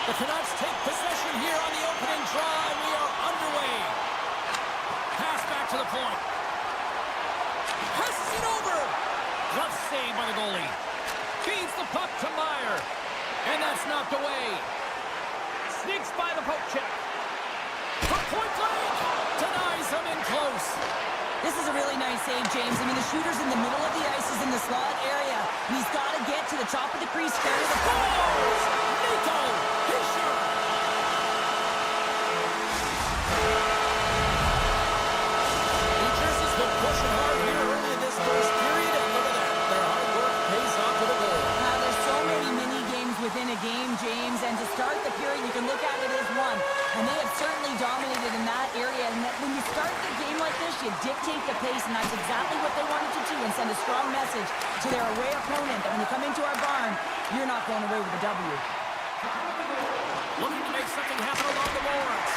The Canucks take possession here on the opening draw, and we are underway. Pass back to the point. Passes it over. Glove save by the goalie. Feeds the puck to Meyer. And that's knocked away. Sneaks by the poke check. From point blank. Denies him in close. This is a really nice save, James. I mean, the shooter's in the middle of the ice, is in the slot area. And he's got to get to the top of the crease, carry the Scores! Nico Hischier! New Jersey's been pushing hard here early in this first period, and look at that. Their hard work pays off with a goal. There's so many mini-games within a game, James, and to start the period, you can look at it as one. And they have certainly dominated in that area. And when you start the game like this, you dictate the pace, and that's exactly what they wanted to do, and send a strong message to their away opponent that when you come into our barn, you're not going away with a W. Looking to make something happen along the boards.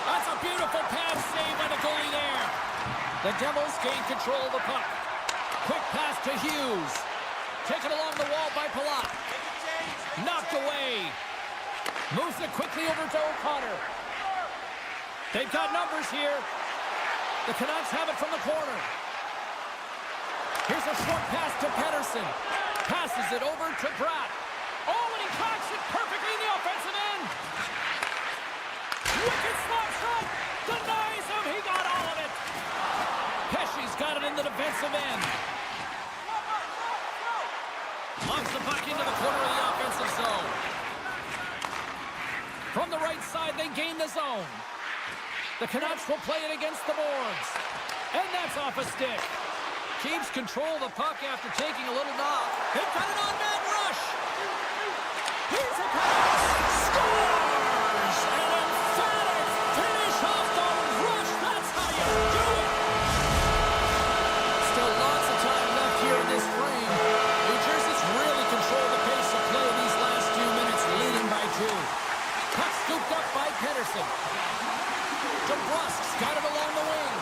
That's a beautiful pass save by the goalie there. The Devils gain control of the puck. Quick pass to Hughes. Taken along the wall by Palat. Knocked away. Moves it quickly over to O'Connor. They've got numbers here. The Canucks have it from the corner. Here's a short pass to Pettersson. Passes it over to Bratt. Oh, and he cocks it perfectly in the offensive end. Wicked slap shot. Denies him. He got all of it. Pesci's got it in the defensive end. Launches the puck into the corner of the offensive zone. From the right side, they gain the zone. The Canucks will play it against the boards. And that's off a stick. Keeps control of the puck after taking a little knock. They've got an on-man rush. Here's a pass. Scores! An emphatic finish off the rush. That's how you do it. Still lots of time left here in this frame. New Jersey's really controlled the pace of play in these last few minutes, leading by 2. Puck scooped up by Pettersson. DeBrusk's got it along the wing.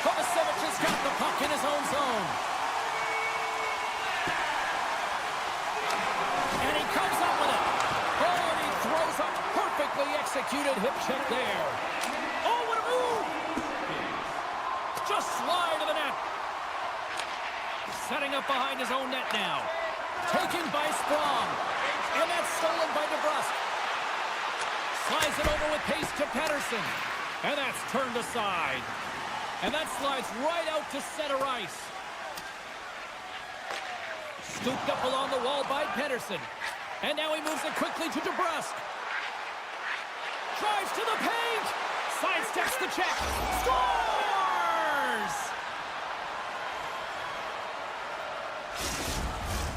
Kovacevic has got the puck in his own zone. And he comes up with it. Oh, and he throws a perfectly executed hip check there. Oh, what a move! Just slide to the net. Setting up behind his own net now. Taken by Sprong. And that's stolen by DeBrusk. Slides it over with pace to Pettersson. And that's turned aside. And that slides right out to center ice. Scooped up along the wall by Pettersson. And now he moves it quickly to DeBrusk. Drives to the paint. Sidesteps the check. Scores!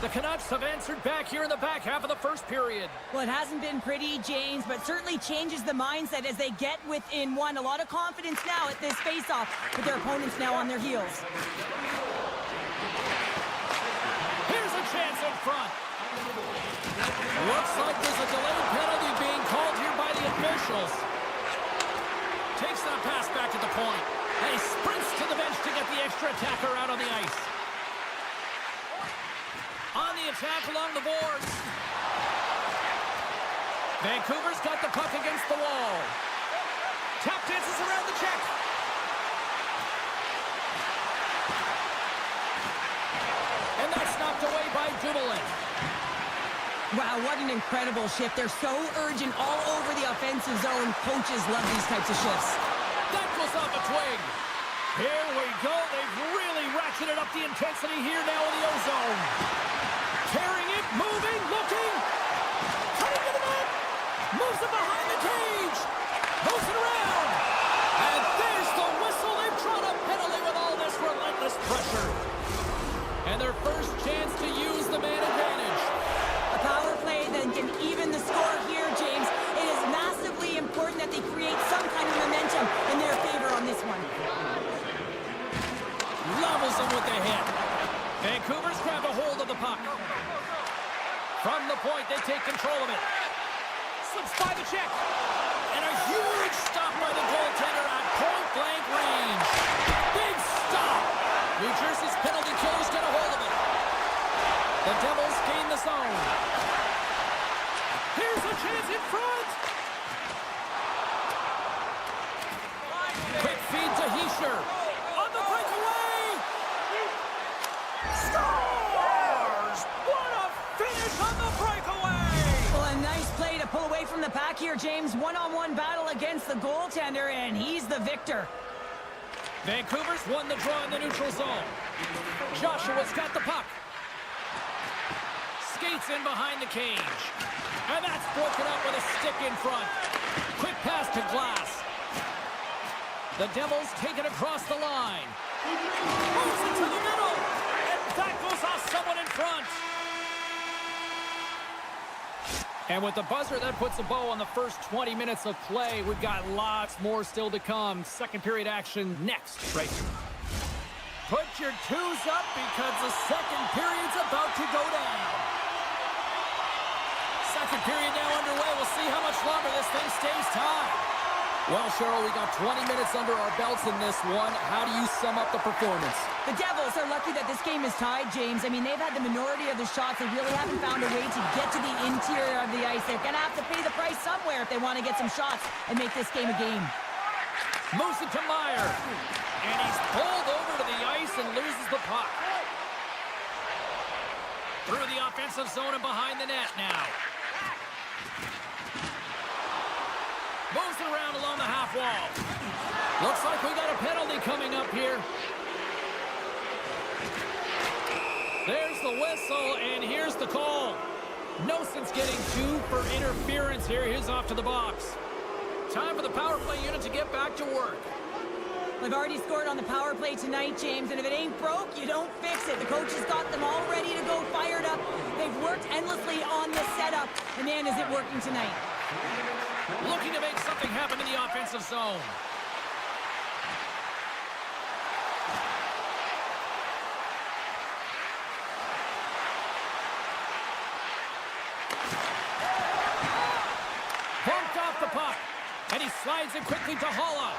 The Canucks have answered back here in the back half of the first period. Well, it hasn't been pretty, James, but certainly changes the mindset as they get within one. A lot of confidence now at this face-off with their opponents now on their heels. Here's a chance in front. Looks like there's a delayed penalty being called here by the officials. Takes that pass back at the point. And he sprints to the bench to get the extra attacker out on the ice. On the attack along the boards. Vancouver's got the puck against the wall. Tap dances around the check. And that's knocked away by Dumoulin. Wow, what an incredible shift. They're so urgent all over the offensive zone. Coaches love these types of shifts. That goes off a twig. Here we go. They've really ratcheted up the intensity here now in the O-zone. Carrying it, moving, looking. Cutting to the net. Moves it behind the cage. Moves it around. And there's the whistle. They've drawn a penalty with all this relentless pressure. And their first chance to use the man advantage. A power play that can even the score here, James. It is massively important that they create some kind of momentum in their favor on this one. Levels them with the hit. Vancouver's grabbed a hold of the puck. From the point, they take control of it. Slips by the check. And a huge stop by the goaltender at point-blank range. Big stop. New Jersey's penalty killers get a hold of it. The Devils gain the zone. Here's Here's a chance in front. Quick feed to Hischier. On the breakaway. Scores! What a finish on the breakaway! Well, a nice play to pull away from the pack here, James. One-on-one battle against the goaltender, and he's the victor. Vancouver's won the draw in the neutral zone. Joshua's got the puck. Skates in behind the cage. And that's broken up with a stick in front. Quick pass to Glass. The Devils take it across the line. Moves into the middle. And that goes off someone in front. And with the buzzer, that puts a bow on the first 20 minutes of play. We've got lots more still to come. Second period action next, right here. Put your twos up because the second period's about to go down. Second period now underway. We'll see how much longer this thing stays tied. Well, Cheryl, we got 20 minutes under our belts in this one. How do you sum up the performance? The Devils are lucky that this game is tied, James. I mean, they've had the minority of the shots. They really haven't found a way to get to the interior of the ice. They're going to have to pay the price somewhere if they want to get some shots and make this game a game. Moves it to Meyer. And he's pulled over to the ice and loses the puck. Through the offensive zone and behind the net now. Moves it around along the half wall. Looks like we got a penalty coming up here. There's the whistle, and here's the call. No sense getting 2 for interference here. He's off to the box. Time for the power play unit to get back to work. They've already scored on the power play tonight, James, and if it ain't broke, you don't fix it. The coach has got them all ready to go, fired up. They've worked endlessly on the setup, and man, is it working tonight. Looking to make something happen in the offensive zone. Bumped off the puck, and he slides it quickly to Holla.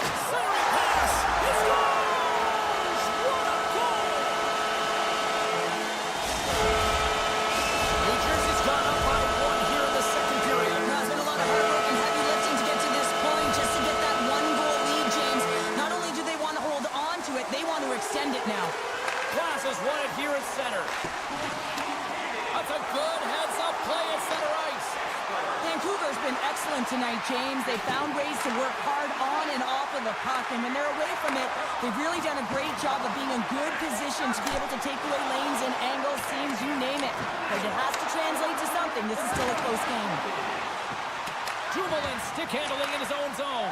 Centering pass. He scores! What a goal! New Jersey's gone up by 1 here in the second period. It's been a lot of hard work and heavy lifting to get to this point just to get that 1-goal lead, James. Not only do they want to hold on to it, they want to extend it now. Glass has won it here at center. That's a good heads-up play at center ice. Vancouver's been excellent tonight, James. They found ways to work hard on and off of the puck, and when they're away from it, they've really done a great job of being in good position to be able to take away lanes and angles, seams, you name it. But it has to translate to something. This is still a close game. Dumoulin stick handling in his own zone.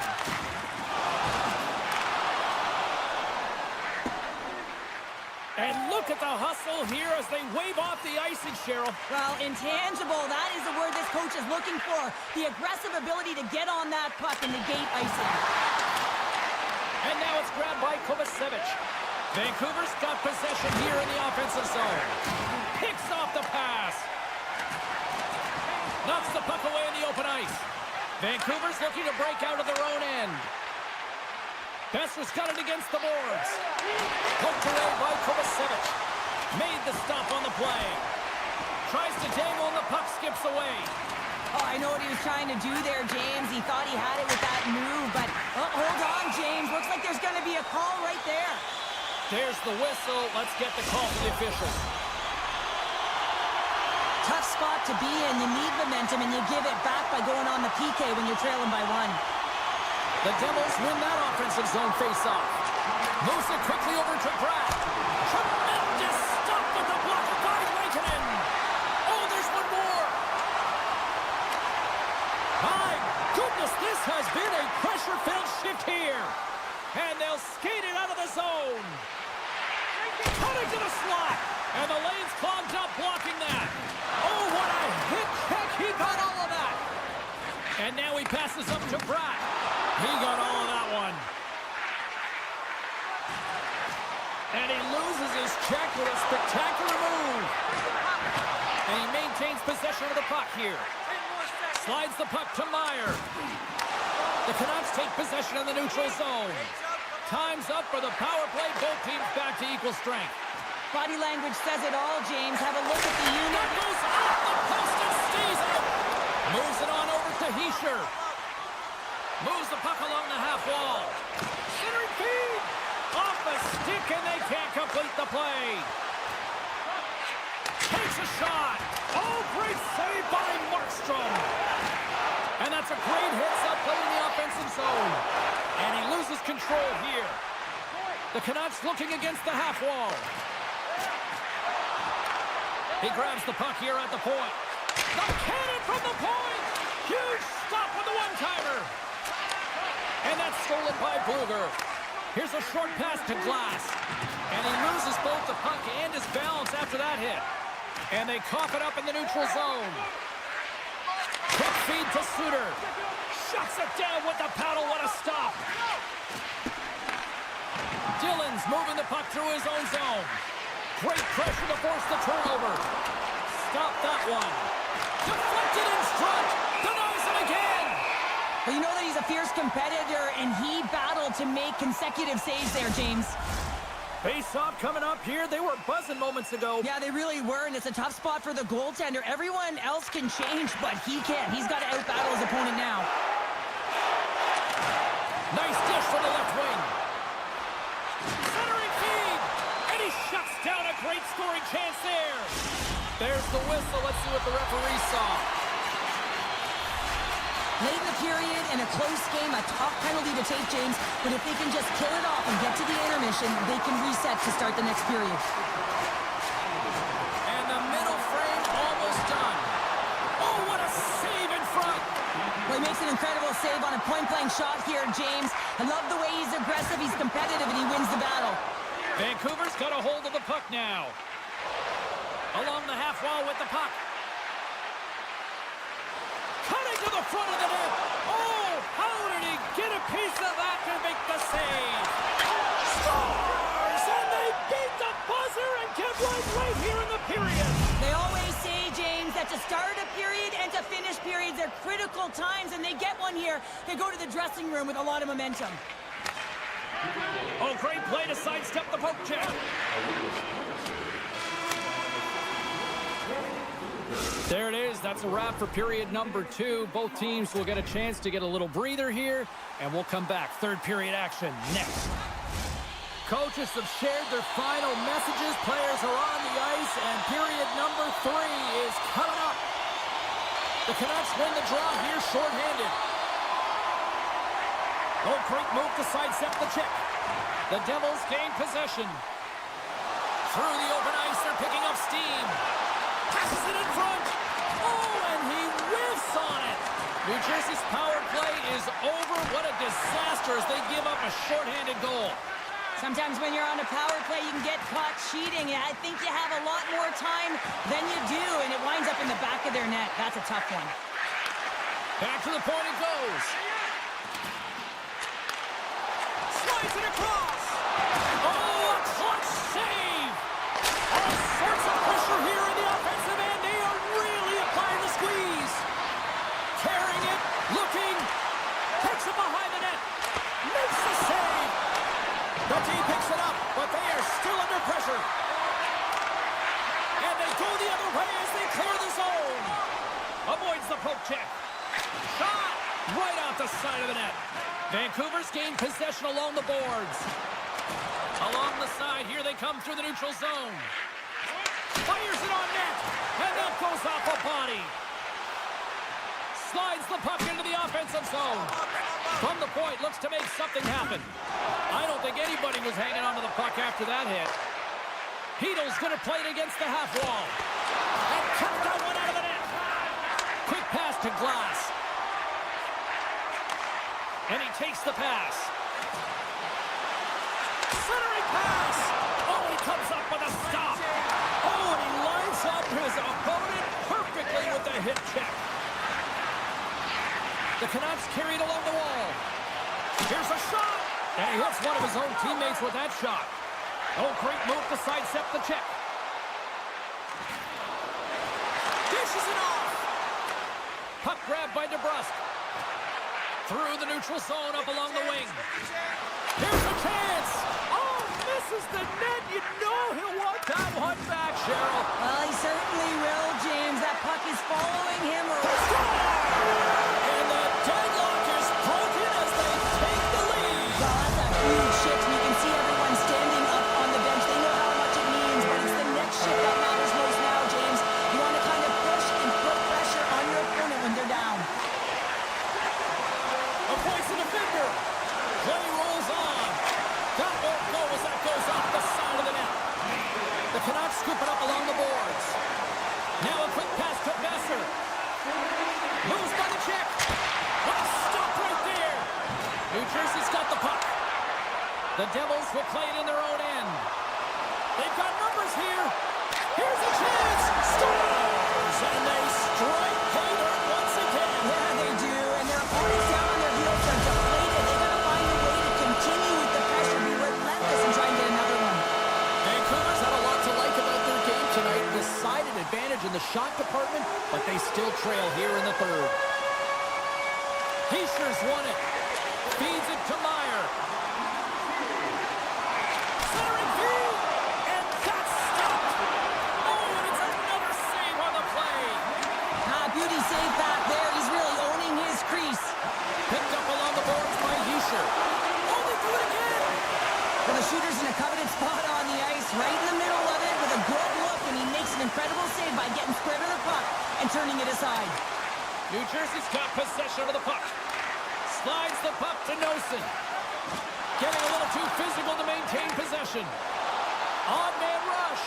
And look at the hustle here as they wave off the icing, Cheryl. Well, intangible, that is the word this coach is looking for. The aggressive ability to get on that puck and negate icing. And now it's grabbed by Kovacevic. Vancouver's got possession here in the offensive zone. Picks off the pass. Knocks the puck away in the open ice. Vancouver's looking to break out of their own end. Besser's got it against the boards. Poked away by Kovacevic. Made the stop on the play. Tries to dangle and the puck skips away. Oh, I know what he was trying to do there, James. He thought he had it with that move, but hold on, James. Looks like there's going to be a call right there. There's the whistle. Let's get the call from the officials. Tough spot to be in. You need momentum, and you give it back by going on the PK when you're trailing by 1. The Devils win that offensive zone face-off. Moves it quickly over to Pratt. Tremendous stop with the block by Lankinen. Oh, there's one more. My goodness, this has been a pressure-filled shift here. And they'll skate it out of the zone. Cutting to the slot. And the lane's clogged up, blocking that. Oh, what a hit check. He got all of that. And now he passes up to Pratt. He got all of that one. And he loses his check with a spectacular move. And he maintains possession of the puck here. Slides the puck to Meyer. The Canucks take possession in the neutral zone. Time's up for the power play. Both teams back to equal strength. Body language says it all, James. Have a look at the unit. That goes off and they can't complete the play. Takes a shot. Oh, great save by Markstrom. And that's a great hits-up play in the offensive zone. And he loses control here. The Canucks looking against the half wall. He grabs the puck here at the point. The cannon from the point. Huge stop with the one-timer. And that's stolen by Bluger. Here's a short pass to Glass. And he loses both the puck and his balance after that hit. And they cough it up in the neutral zone. Quick feed to Suter. Shuts it down with the paddle. What a stop. Dillon's moving the puck through his own zone. Great pressure to force the turnover. Stop that one. Deflected in front. Denies it again. Well, you know that he's a fierce competitor, and he battled to make consecutive saves there, James. Face-off coming up here. They were buzzing moments ago. Yeah, they really were, and it's a tough spot for the goaltender. Everyone else can change, but he can't. He's got to out-battle his opponent now. Nice dish from the left wing. Centering feed. And he shuts down a great scoring chance there. There's the whistle. Let's see what the referee saw. Late in the period, in a close game, a tough penalty to take, James. But if they can just kill it off and get to the intermission, they can reset to start the next period. And the middle frame almost done. Oh, what a save in front. Well, he makes an incredible save on a point-blank shot here, James. I love the way he's aggressive, he's competitive, and he wins the battle. Vancouver's got a hold of the puck now. Along the half wall with the puck. Cutting to the front of the net. Oh, how did he get a piece of that to make the save? Scores! And they beat the buzzer and get one right here in the period. They always say, James, that to start a period and to finish periods are critical times, and they get one here. They go to the dressing room with a lot of momentum. Oh, great play to sidestep the poke check. There it is. That's a wrap for period number 2. Both teams will get a chance to get a little breather here, and we'll come back. Third period action next. Coaches have shared their final messages. Players are on the ice, and period number 3 is coming up. The Canucks win the draw here shorthanded. Oh, great move to sidestep the check. The Devils gain possession. Through the open ice, they're picking up steam. Passes it in front. Oh, and he whiffs on it. New Jersey's power play is over. What a disaster as they give up a shorthanded goal. Sometimes when you're on a power play, you can get caught cheating. I think you have a lot more time than you do, and it winds up in the back of their net. That's a tough one. Back to the point it goes. Slides it across. Oh, a clutch save. All sorts of pressure here in the offensive end. They are really applying the squeeze. Carrying it, looking, takes it behind the net, makes the save. The team picks it up, but they are still under pressure. And they go the other way as they clear the zone. Avoids the poke check. Shot right off the side of the net. Vancouver's gained possession along the boards. Along the side, here they come through the neutral zone. Fires it on net, and that goes off a body. Slides the puck into the offensive zone. From the point, looks to make something happen. I don't think anybody was hanging onto the puck after that hit. Heedle's going to play it against the half wall. And kept that one out of the net. Quick pass to Glass. And he takes the pass. Centering pass. Oh, he comes up with a stop. Oh, and he lines up his opponent perfectly with the hip check. The Canucks carried along the wall. Here's a shot. And he hits one of his own teammates with that shot. Oh, great move to sidestep the check. Dishes it off. Puck grab by DeBrusque. Through the neutral zone, up along the wing. Here's a chance. Oh, misses the net. You know he'll want that one back, Cheryl. Well, he certainly will, James. That puck is following him. And the deadlock is broken as they take the lead. Well, that's a huge shift. You can see everyone standing up on Jersey's got the puck. The Devils will play it in their own end. They've got numbers here. Here's a chance. Scores! And they strike pay dirt once again. Yeah, they do. And their opponents down on their heels are deflated. They got to find a way to continue with the pressure, be relentless, and try and get another one. Vancouver's had a lot to like about their game tonight. Decided advantage in the shot department, but they still trail here in the third. Heischer's won it. Feeds it to Meyer. Centering feed, and that's stopped. Oh, and it's another save on the play. Beauty save back there. He's really owning his crease. Picked up along the boards by Heischer. Oh, they do it again. Well, the shooter's in a coveted spot on the ice, right in the middle of it with a good look, and he makes an incredible save by getting square to the puck and turning it aside. New Jersey's got possession of the puck. Slides the puck to Nosen. Getting a little too physical to maintain possession. Odd man rush.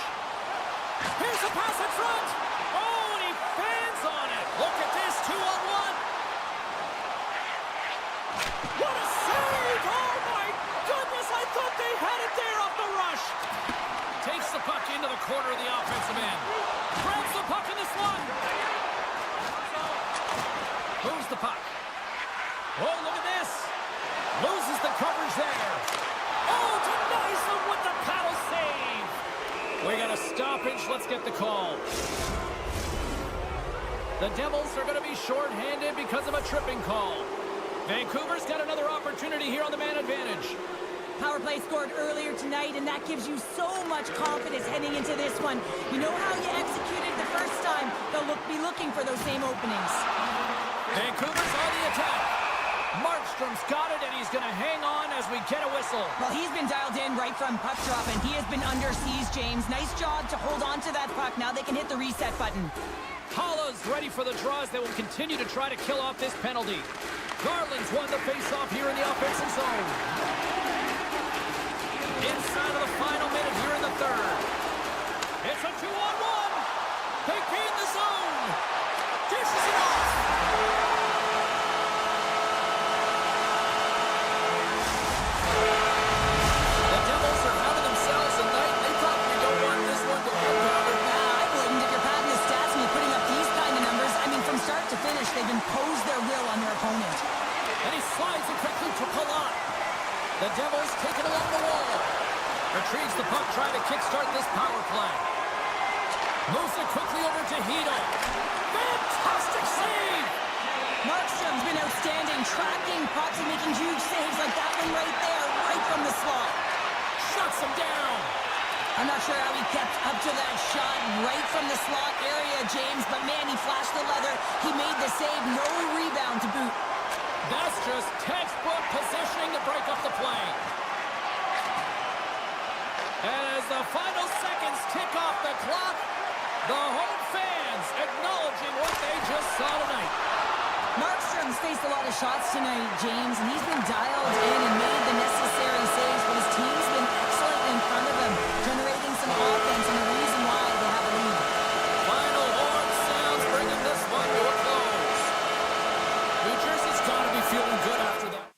Here's a pass in front. Oh, and he fans on it. Look at this, 2-on-1. What a save! Oh, my goodness, I thought they had it there off the rush. Takes the puck into the corner of the offensive end. Grabs the puck in the slot. Moves the puck. Oh, look at this. Loses the coverage there. Oh, denies them with the paddle save. We got a stoppage. Let's get the call. The Devils are going to be shorthanded because of a tripping call. Vancouver's got another opportunity here on the man advantage. Power play scored earlier tonight, and that gives you so much confidence heading into this one. You know how you executed the first time. They'll be looking for those same openings. Vancouver's on the attack. Markstrom's got it, and he's going to hang on as we get a whistle. Well, he's been dialed in right from puck drop, and he has been under siege, James. Nice job to hold on to that puck. Now they can hit the reset button. Holla's ready for the draws. They will continue to try to kill off this penalty. Garland's won the face-off here in the offensive zone. Inside of the final minute here in the third. It's a 2-on-1. They gain the zone. Dishes it off. The Devils are having themselves a night. They probably don't want this one to end, Robert. I wouldn't. If you're padding the stats and you're putting up these kind of numbers, I mean, from start to finish, they've imposed their will on their opponent. And he slides it quickly to Palat. The Devils take it along the wall. Retrieves the puck, trying to kickstart this power play. Moves it quickly over to Hito. Fantastic save! Markstrom's been outstanding, tracking pucks and making huge saves like that one right there, right from the slot. Shuts him down. I'm not sure how he kept up to that shot right from the slot area, James, but man, he flashed the leather. He made the save, no rebound to boot. That's just textbook positioning to break up the play. And as the final seconds tick off the clock, the home fans acknowledging what they just saw tonight. Markstrom's faced a lot of shots tonight, James, and he's been dialed in and made the necessary saves, but his team's been excellent in front of him, generating some offense and the reason why they have a lead. Final horn sounds, bringing this one to a close. New Jersey's got to be feeling good after that.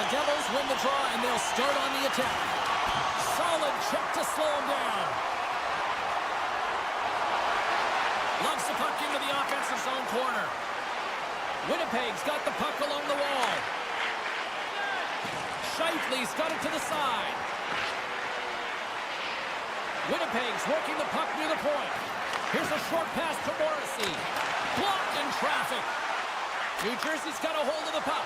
The Devils win the draw, and they'll start on the attack. Solid check to slow him down. Loves the puck into the offensive zone corner. Winnipeg's got the puck along the wall. Scheifele's got it to the side. Winnipeg's working the puck near the point. Here's a short pass to Morrissey. Blocked in traffic. New Jersey's got a hold of the puck.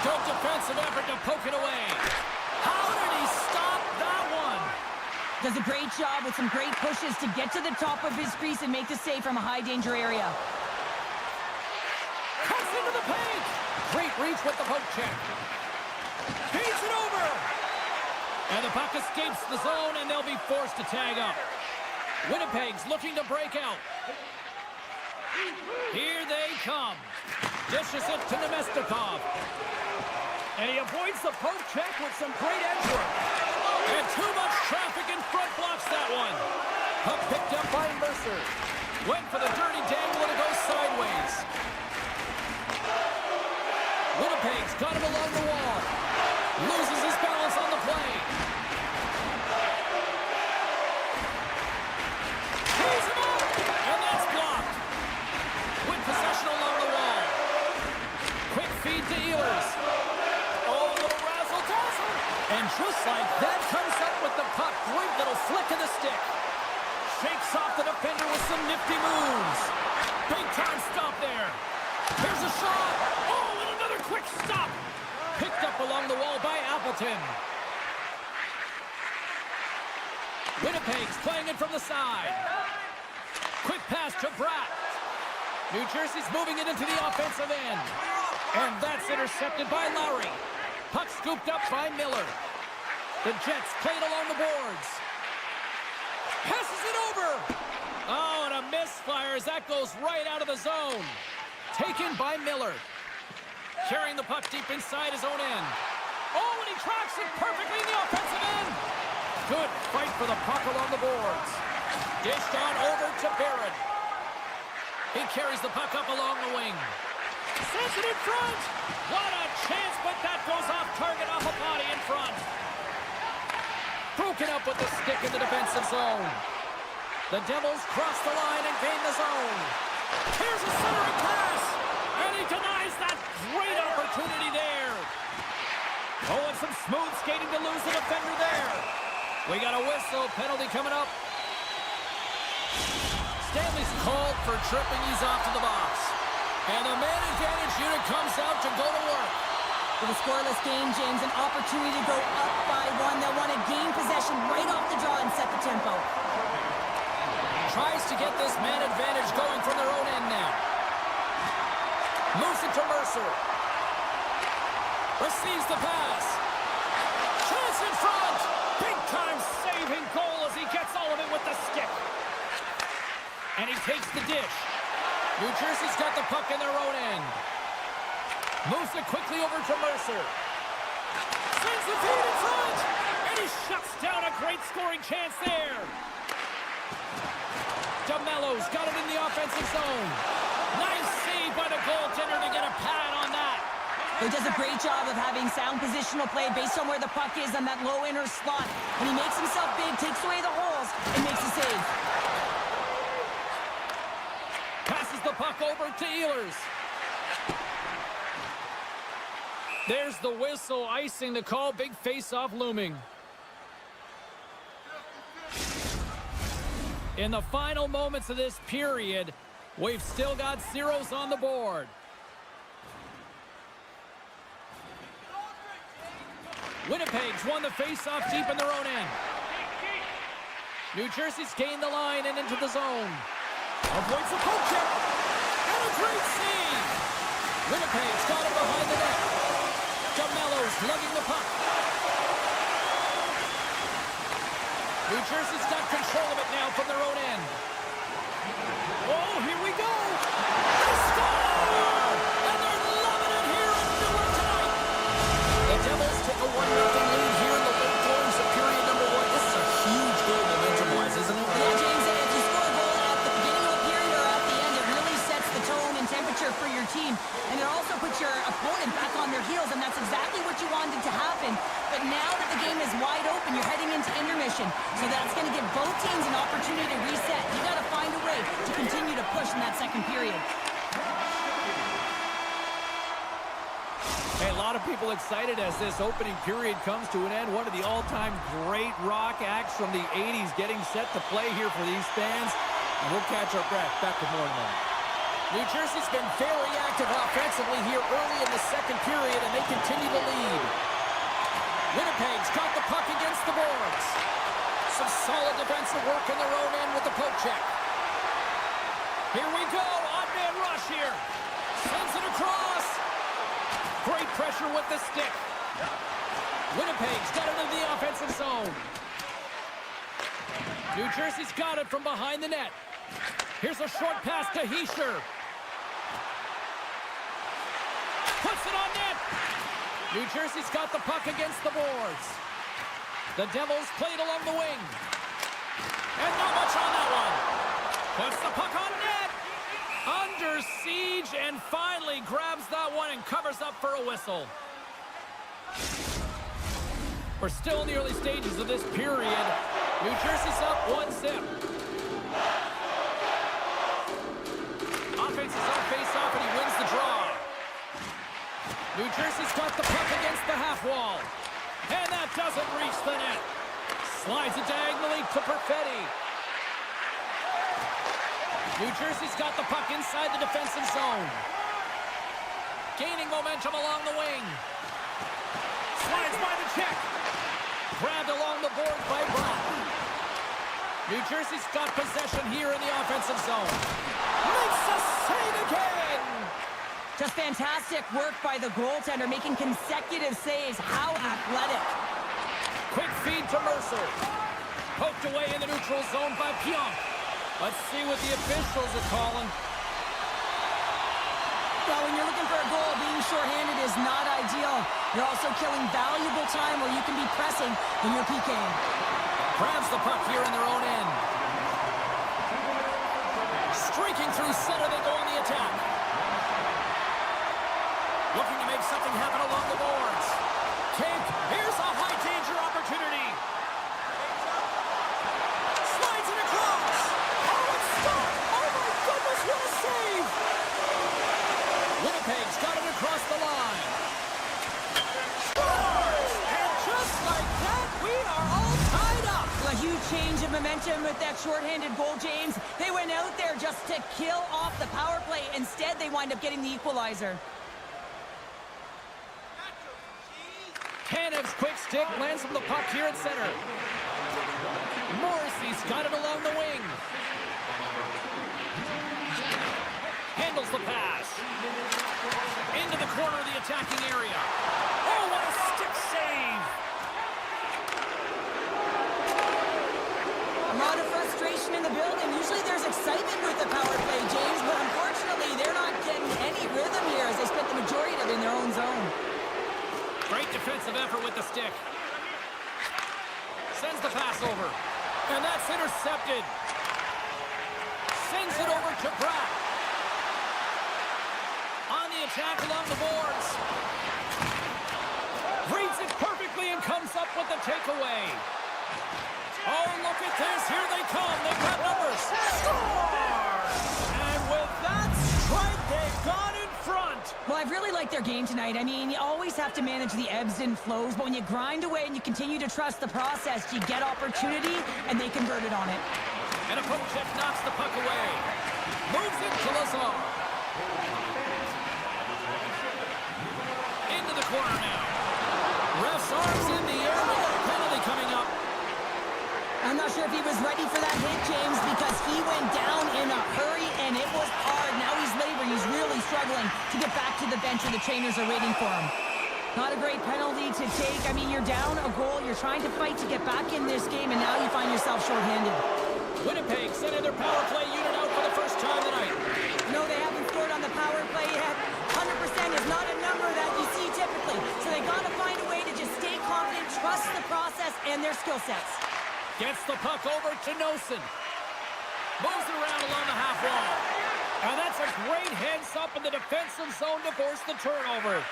Good defensive effort to poke it away. How did he stop that one? Does a great job with some great pushes to get to the top of his crease and make the save from a high-danger area. Cuts into the paint. Great reach with the poke check. Feeds it over. And the puck escapes the zone, and they'll be forced to tag up. Winnipeg's looking to break out. Here they come. Dishes it to Nemestikov. And he avoids the poke check with some great edge work. And too much traffic in front blocks that one. Puck picked up by Mercer. Went for the dirty dangle, and it goes sideways. Winnipeg's got him along the wall. Loses his balance on the play. Tees him up, and that's blocked. With possession along the wall. Quick feed to Ehlers. Oh, little razzle-dazzle. And just like that, comes up with the puck. Great little flick of the stick. Shakes off the defender with some nifty moves. Big time stop there. Here's a shot. Oh, and another quick stop. Picked up along the wall by Appleton. Winnipeg's playing it from the side. Quick pass to Bratt. New Jersey's moving it into the offensive end. And that's intercepted by Lowry. Puck scooped up by Miller. The Jets played along the boards. Passes it over. Oh, and a misfire as that goes right out of the zone. Taken by Miller. Carrying the puck deep inside his own end. Oh, and he tracks it perfectly in the offensive end. Good fight for the puck along the boards. Dished on over to Barron. He carries the puck up along the wing. Sends it in front. What a chance, but that goes off target, off a body in front. Broken up with the stick in the defensive zone. The Devils cross the line and gain the zone. Here's a centering pass. And he denies that great opportunity there. Oh, and some smooth skating to lose the defender there. We got a whistle. Penalty coming up. Stanley's called for tripping. He's off to the box. And the man advantage unit comes out to go to work. With a scoreless game, James, an opportunity to go up by one. They'll want to gain possession right off the draw and set the tempo. Tries to get this man advantage going from their own end now. Moves it to Mercer. Receives the pass. Chance in front. Big time saving goal as he gets all of it with the stick. And he takes the dish. New Jersey's got the puck in their own end. Moves it quickly over to Mercer. Sends the feed in front. And he shuts down a great scoring chance there. DeMello's got it in the offensive zone. Nice save by the goaltender to get a pad on that. He does a great job of having sound positional play based on where the puck is on that low inner slot. And he makes himself big, takes away the holes, and makes a save. Passes the puck over to Ehlers. There's the whistle, icing the call. Big face-off looming. In the final moments of this period, we've still got zeros on the board. Winnipeg's won the face-off deep in their own end. New Jersey's gained the line and into the zone. Avoids the poke check. And a great save. Winnipeg's got it behind the net. DeMello's lugging the puck. New Jersey's got control of it now from their own end. Oh, here we go. They score! And they're loving it here in Newark tonight. The Devils take a 1-0 lead here in the late goings of period number 1. This is a huge goal momentum-wise, isn't it? Yeah, James, and if you score a goal at the beginning of a period or at the end, it really sets the tone and temperature for your team. And it also puts your their opponent back on their heels, and that's exactly what you wanted to happen. But now that the game is wide open, you're heading into intermission. So that's going to give both teams an opportunity to reset. You got to find a way to continue to push in that second period. Hey, a lot of people excited as this opening period comes to an end. One of the all-time great rock acts from the 80s getting set to play here for these fans. And we'll catch our breath. Back with more in a moment. New Jersey's been very active offensively here early in the second period, and they continue to lead. Winnipeg's got the puck against the boards. Some solid defensive work in their own end with the poke check. Here we go. Odd-man rush here. Sends it across. Great pressure with the stick. Winnipeg's got it in the offensive zone. New Jersey's got it from behind the net. Here's a short pass to Hischier. Puts it on net. New Jersey's got the puck against the boards. The Devils played along the wing. And not much on that one. Puts the puck on net. Under siege and finally grabs that one and covers up for a whistle. We're still in the early stages of this period. New Jersey's up 1-0. Offense is on face-off and he wins the draw. New Jersey's got the puck against the half wall. And that doesn't reach the net. Slides it diagonally to Perfetti. New Jersey's got the puck inside the defensive zone. Gaining momentum along the wing. Slides by the check. Grabbed along the board by Brown. New Jersey's got possession here in the offensive zone. Makes a save again! Just fantastic work by the goaltender, making consecutive saves. How athletic. Quick feed to Mercer. Poked away in the neutral zone by Pionk. Let's see what the officials are calling. Well, when you're looking for a goal, being shorthanded is not ideal. You're also killing valuable time where you can be pressing when you're PKing. Grabs the puck here in their own end. Streaking through center, they go on the attack. Looking to make something happen along the boards. Kemp, here's a high danger opportunity. Slides it across. Oh, it's stopped. Oh my goodness, what a save. Winnipeg's got it across the line. Scores! And just like that, we are all tied up. A huge change of momentum with that shorthanded goal, James. They went out there just to kill off the power play. Instead, they wind up getting the equalizer. Tanev's quick stick lands from the puck here at center. Morrissey's got it along the wing. Handles the pass. Into the corner of the attacking area. Oh, what a stick save! A lot of frustration in the building. Usually there's excitement with the power play, James, but unfortunately they're not getting any rhythm here as they spent the majority of it in their own zone. Great defensive effort with the stick. Sends the pass over. And that's intercepted. Sends it over to Pratt. On the attack along the boards. Reads it perfectly and comes up with the takeaway. Oh, look at this. Here they come. They've got numbers. Scores! And with that strike, they've gone in front. Well, I've really liked their game tonight. I mean, you always have to manage the ebbs and flows, but when you grind away and you continue to trust the process, you get opportunity, and they converted on it. And a poke check knocks the puck away. Moves it to Lazar. Into the corner now. Ref's arms in the air with a penalty coming up. I'm not sure if he was ready for that hit, James, because he went down in a hurry, and it was hard. Now he's laboring. He's really struggling to get back to the bench where the trainers are waiting for him. Not a great penalty to take. I mean, you're down a goal. You're trying to fight to get back in this game, and now you find yourself shorthanded. Winnipeg sending their power play unit out for the first time tonight. No, they haven't scored on the power play yet. 100% is not a number that you see typically. So they got to find a way to just stay confident, trust the process, and their skill sets. Gets the puck over to Nosen. Moves it around along the half wall. And that's a great heads-up in the defensive zone to force the turnover.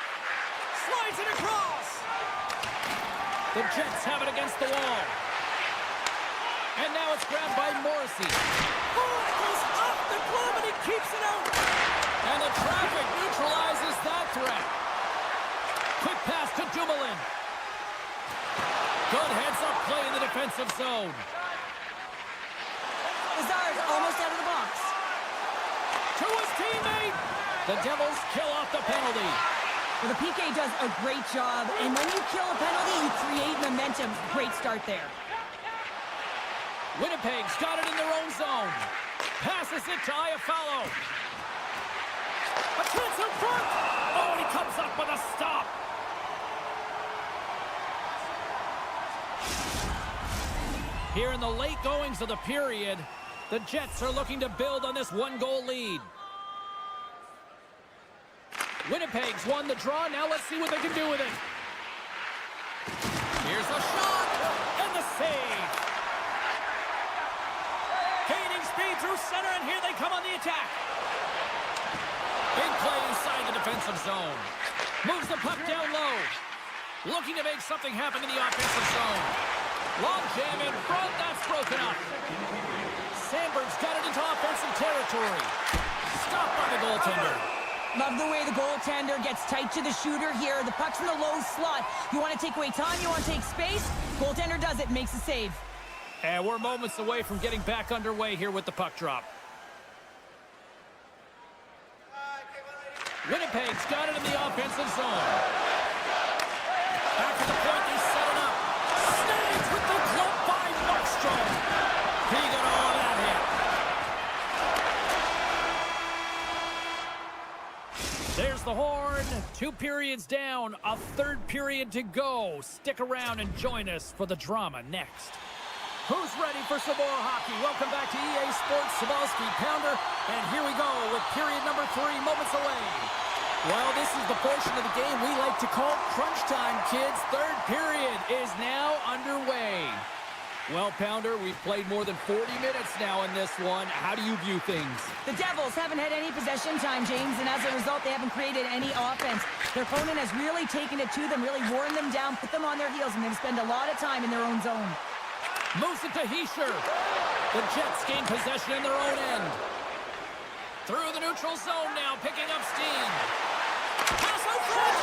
Slides it across. The Jets have it against the wall. And now it's grabbed by Morrissey. Oh, it goes off the glove and he keeps it out. And the traffic neutralizes that threat. Quick pass to Dumoulin. Good heads-up play in the defensive zone. Lazar's almost out of the box. To his teammate. The Devils kill off the penalty. Well, the PK does a great job, and when you kill a penalty, you create momentum. Great start there. Winnipeg's got it in their own zone. Passes it to Iafallo. A chance in front. Oh, and he comes up with a stop. Here in the late goings of the period, the Jets are looking to build on this one-goal lead. Winnipeg's won the draw. Now let's see what they can do with it. Here's a shot. And the save. Gaining speed through center, and here they come on the attack. Big play inside the defensive zone. Moves the puck down low. Looking to make something happen in the offensive zone. Long jam in front. That's broken up. Sandberg's got it into offensive territory. Stopped by the goaltender. Love the way the goaltender gets tight to the shooter here. The puck's in the low slot. You want to take away time, you want to take space. Goaltender does it, makes a save. And we're moments away from getting back underway here with the puck drop. Winnipeg's got it in the offensive zone. Back to the point, they set it up. Snags with the glove by Markstrom. He got all that hit. There's the horn. 2 periods down, a 3rd period to go. Stick around and join us for the drama next. Who's ready for some more hockey? Welcome back to EA Sports Sabalski Pounder. And here we go with period number 3, moments away. Well, this is the portion of the game we like to call crunch time, kids. 3rd period is now underway. Well, Pounder, we've played more than 40 minutes now in this one. How do you view things? The Devils haven't had any possession time, James, and as a result, they haven't created any offense. Their opponent has really taken it to them, really worn them down, put them on their heels, and they've spent a lot of time in their own zone. Moves it to Hischier. The Jets gain possession in their own end. Through the neutral zone now, picking up steam. Pass out front.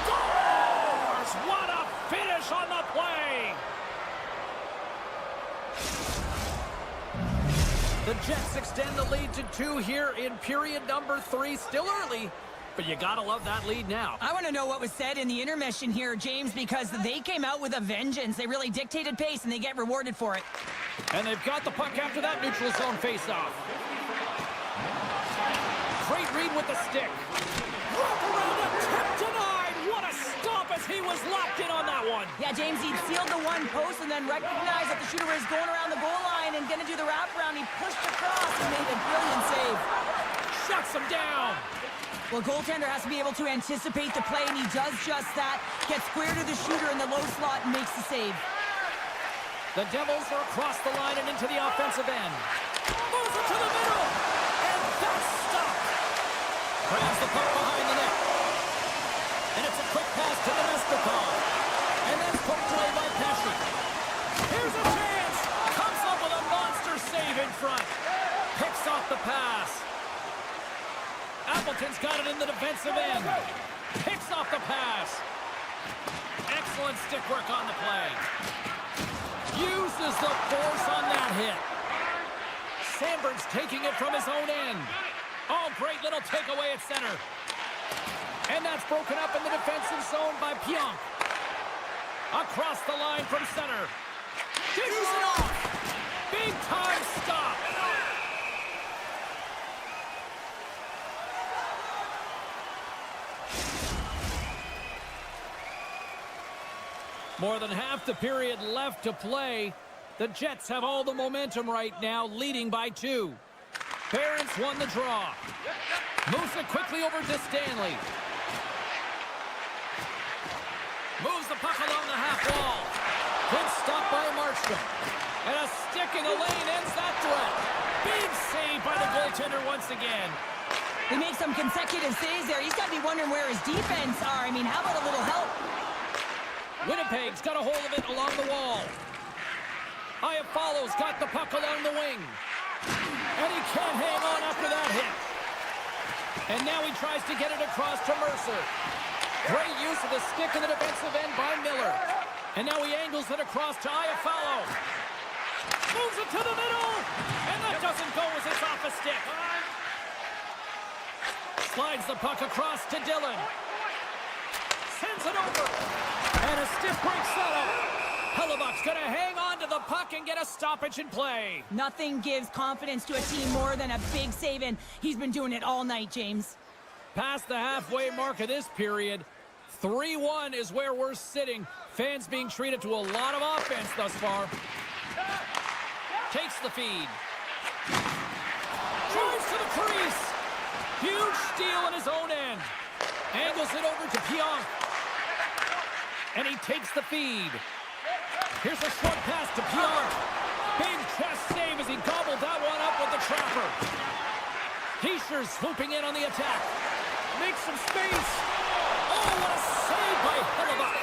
Scores! What a finish on the play! The Jets extend the lead to 2 here in period number 3. Still early, but you gotta love that lead now. I want to know what was said in the intermission here, James, because they came out with a vengeance. They really dictated pace, and they get rewarded for it. And they've got the puck after that neutral zone faceoff. Great read with the stick. Wrap around the tip denied. What a stop as he was locked in on that one. Yeah, James, he sealed the one post and then recognized that the shooter was going around the goal line and going to do the wraparound. He pushed across and made a brilliant save. Shuts him down. Well, goaltender has to be able to anticipate the play, and he does just that. Gets square to the shooter in the low slot and makes the save. The Devils are across the line and into the offensive end. Moves it to the middle. And that's stopped. Grabs the puck behind the net. And it's a quick pass to the Nestikov. And that's poked away by Pesci. Here's a chance. Comes up with a monster save in front. Picks off the pass. Appleton's got it in the defensive end. Picks off the pass. Excellent stick work on the play. Uses the force on that hit. Sandberg's taking it from his own end. Oh, great little takeaway at center. And that's broken up in the defensive zone by Pionk. Across the line from center. Dishes it off. Big time stop. More than half the period left to play. The Jets have all the momentum right now, leading by 2. Barons won the draw. Moves it quickly over to Stanley. Moves the puck along the half wall. Good stop by Markstrom. And a stick in the lane ends that threat. Big save by the goaltender once again. They make some consecutive saves there. He's got to be wondering where his defense are. I mean, how about a little help? Winnipeg's got a hold of it along the wall. Iafallo's got the puck along the wing. And he can't hang on after that hit. And now he tries to get it across to Mercer. Great use of the stick in the defensive end by Miller. And now he angles it across to Iafallo. Moves it to the middle. And that doesn't go as it's off a stick. Slides the puck across to Dillon. Sends it over. And a stiff break setup. Hellebuck's going to hang on to the puck and get a stoppage in play. Nothing gives confidence to a team more than a big save, and he's been doing it all night, James. Past the halfway mark of this period, 3-1 is where we're sitting. Fans being treated to a lot of offense thus far. Takes the feed. Drives to the crease. Huge steal in his own end. Angles it over to Pionk. And he takes the feed. Here's a short pass to Pionk. Big chest save as he gobbled that one up with the trapper. Heischer's swooping in on the attack. Makes some space. Oh, what a save by Hellebuck.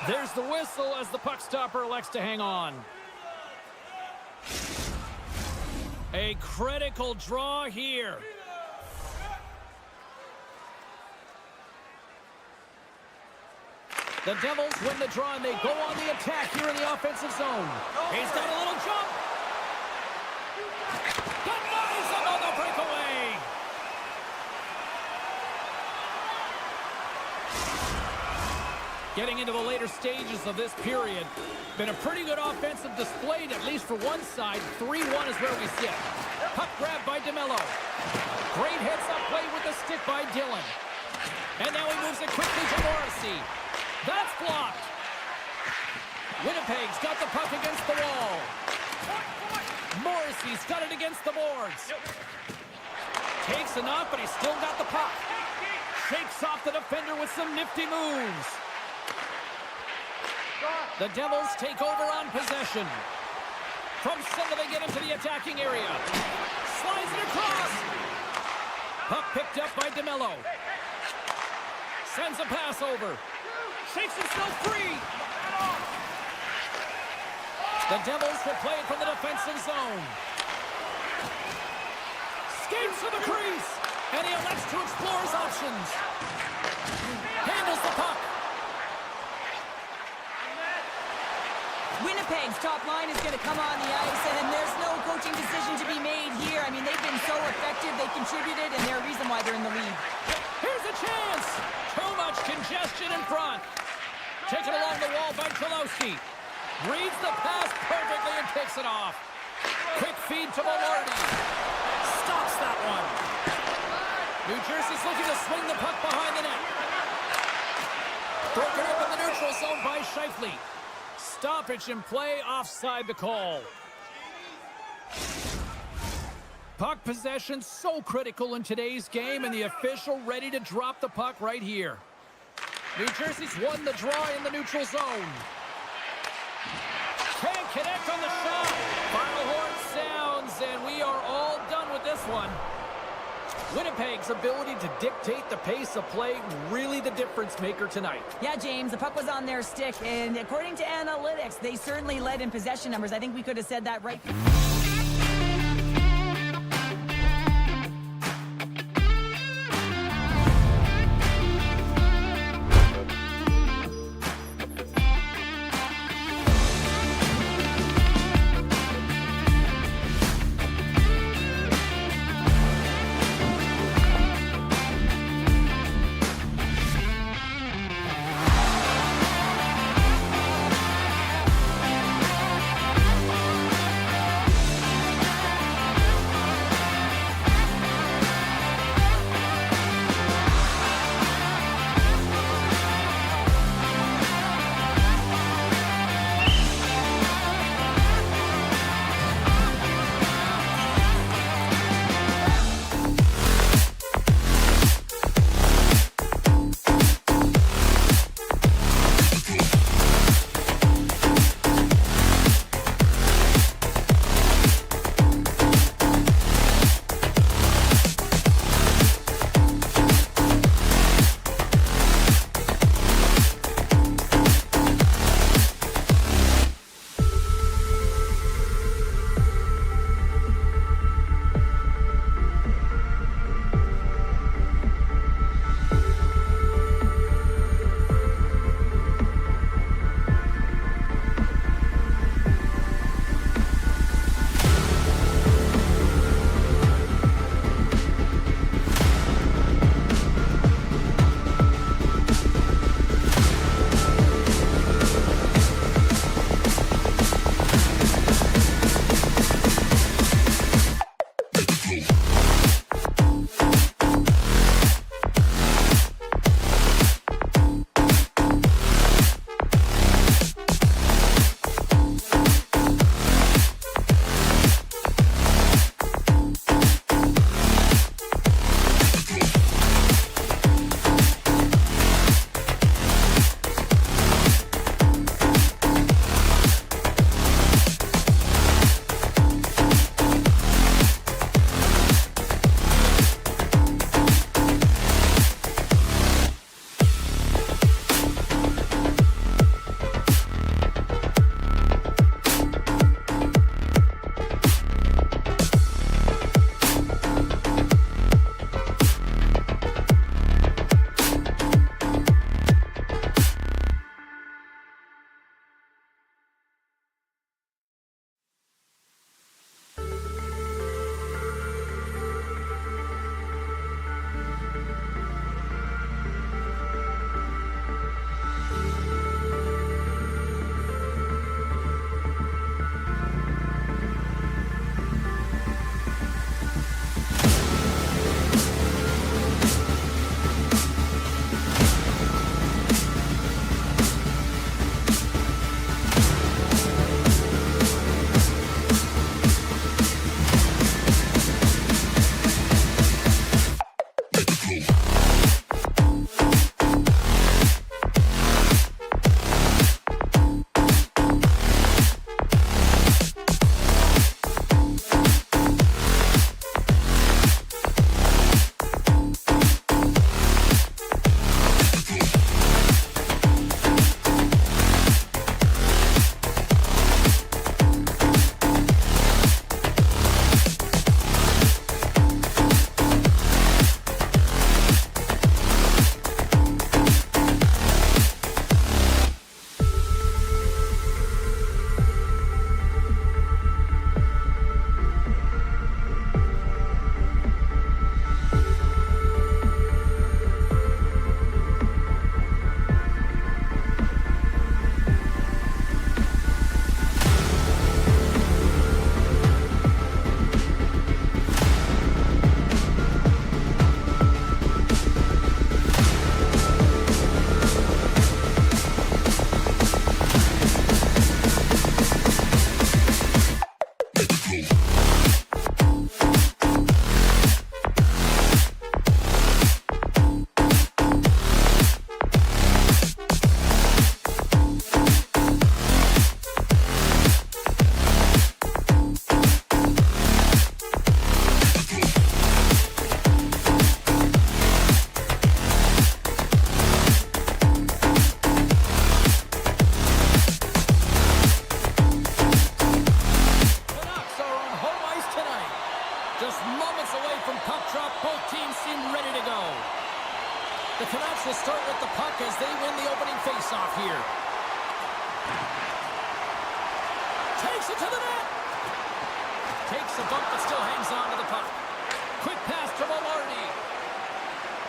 There's the whistle as the puck stopper elects to hang on. A critical draw here. The Devils win the draw and they go on the attack here in the offensive zone. He's got a little jump. Denies him on the breakaway. Getting into the later stages of this period. Been a pretty good offensive display, at least for one side. 3-1 is where we sit. Puck grab by DeMello. Great heads-up play with the stick by Dillon. And now he moves it quickly to Morrissey. That's blocked. Winnipeg's got the puck against the wall. Morrissey's got it against the boards. Takes a knock, but he's still got the puck. Shakes off the defender with some nifty moves. The Devils take over on possession. From center they get into the attacking area. Slides it across. Puck picked up by DeMello. Sends a pass over. Shakes himself free. The Devils will play it from the defensive zone. Skates to the crease. And he elects to explore his options. Handles the puck. Winnipeg's top line is going to come on the ice, and there's no coaching decision to be made here. I mean, they've been so effective. They contributed, and they're a reason why they're in the lead. Here's a chance. Too much congestion in front. Taken along the wall by Cholowski. Reads the pass perfectly and picks it off. Quick feed to Velarde. Stops that one. New Jersey's looking to swing the puck behind the net. Broken up in the neutral zone by Scheifele. Stoppage in play, offside the call. Puck possession so critical in today's game, and the official ready to drop the puck right here. New Jersey's won the draw in the neutral zone. Can't connect on the shot. Final horn sounds, and we are all done with this one. Winnipeg's ability to dictate the pace of play, really the difference maker tonight. Yeah, James, the puck was on their stick, and according to analytics, they certainly led in possession numbers. I think we could have said that right. puck as they win the opening faceoff here. Takes it to the net. Takes a bump but still hangs on to the puck. Quick pass to Velarde.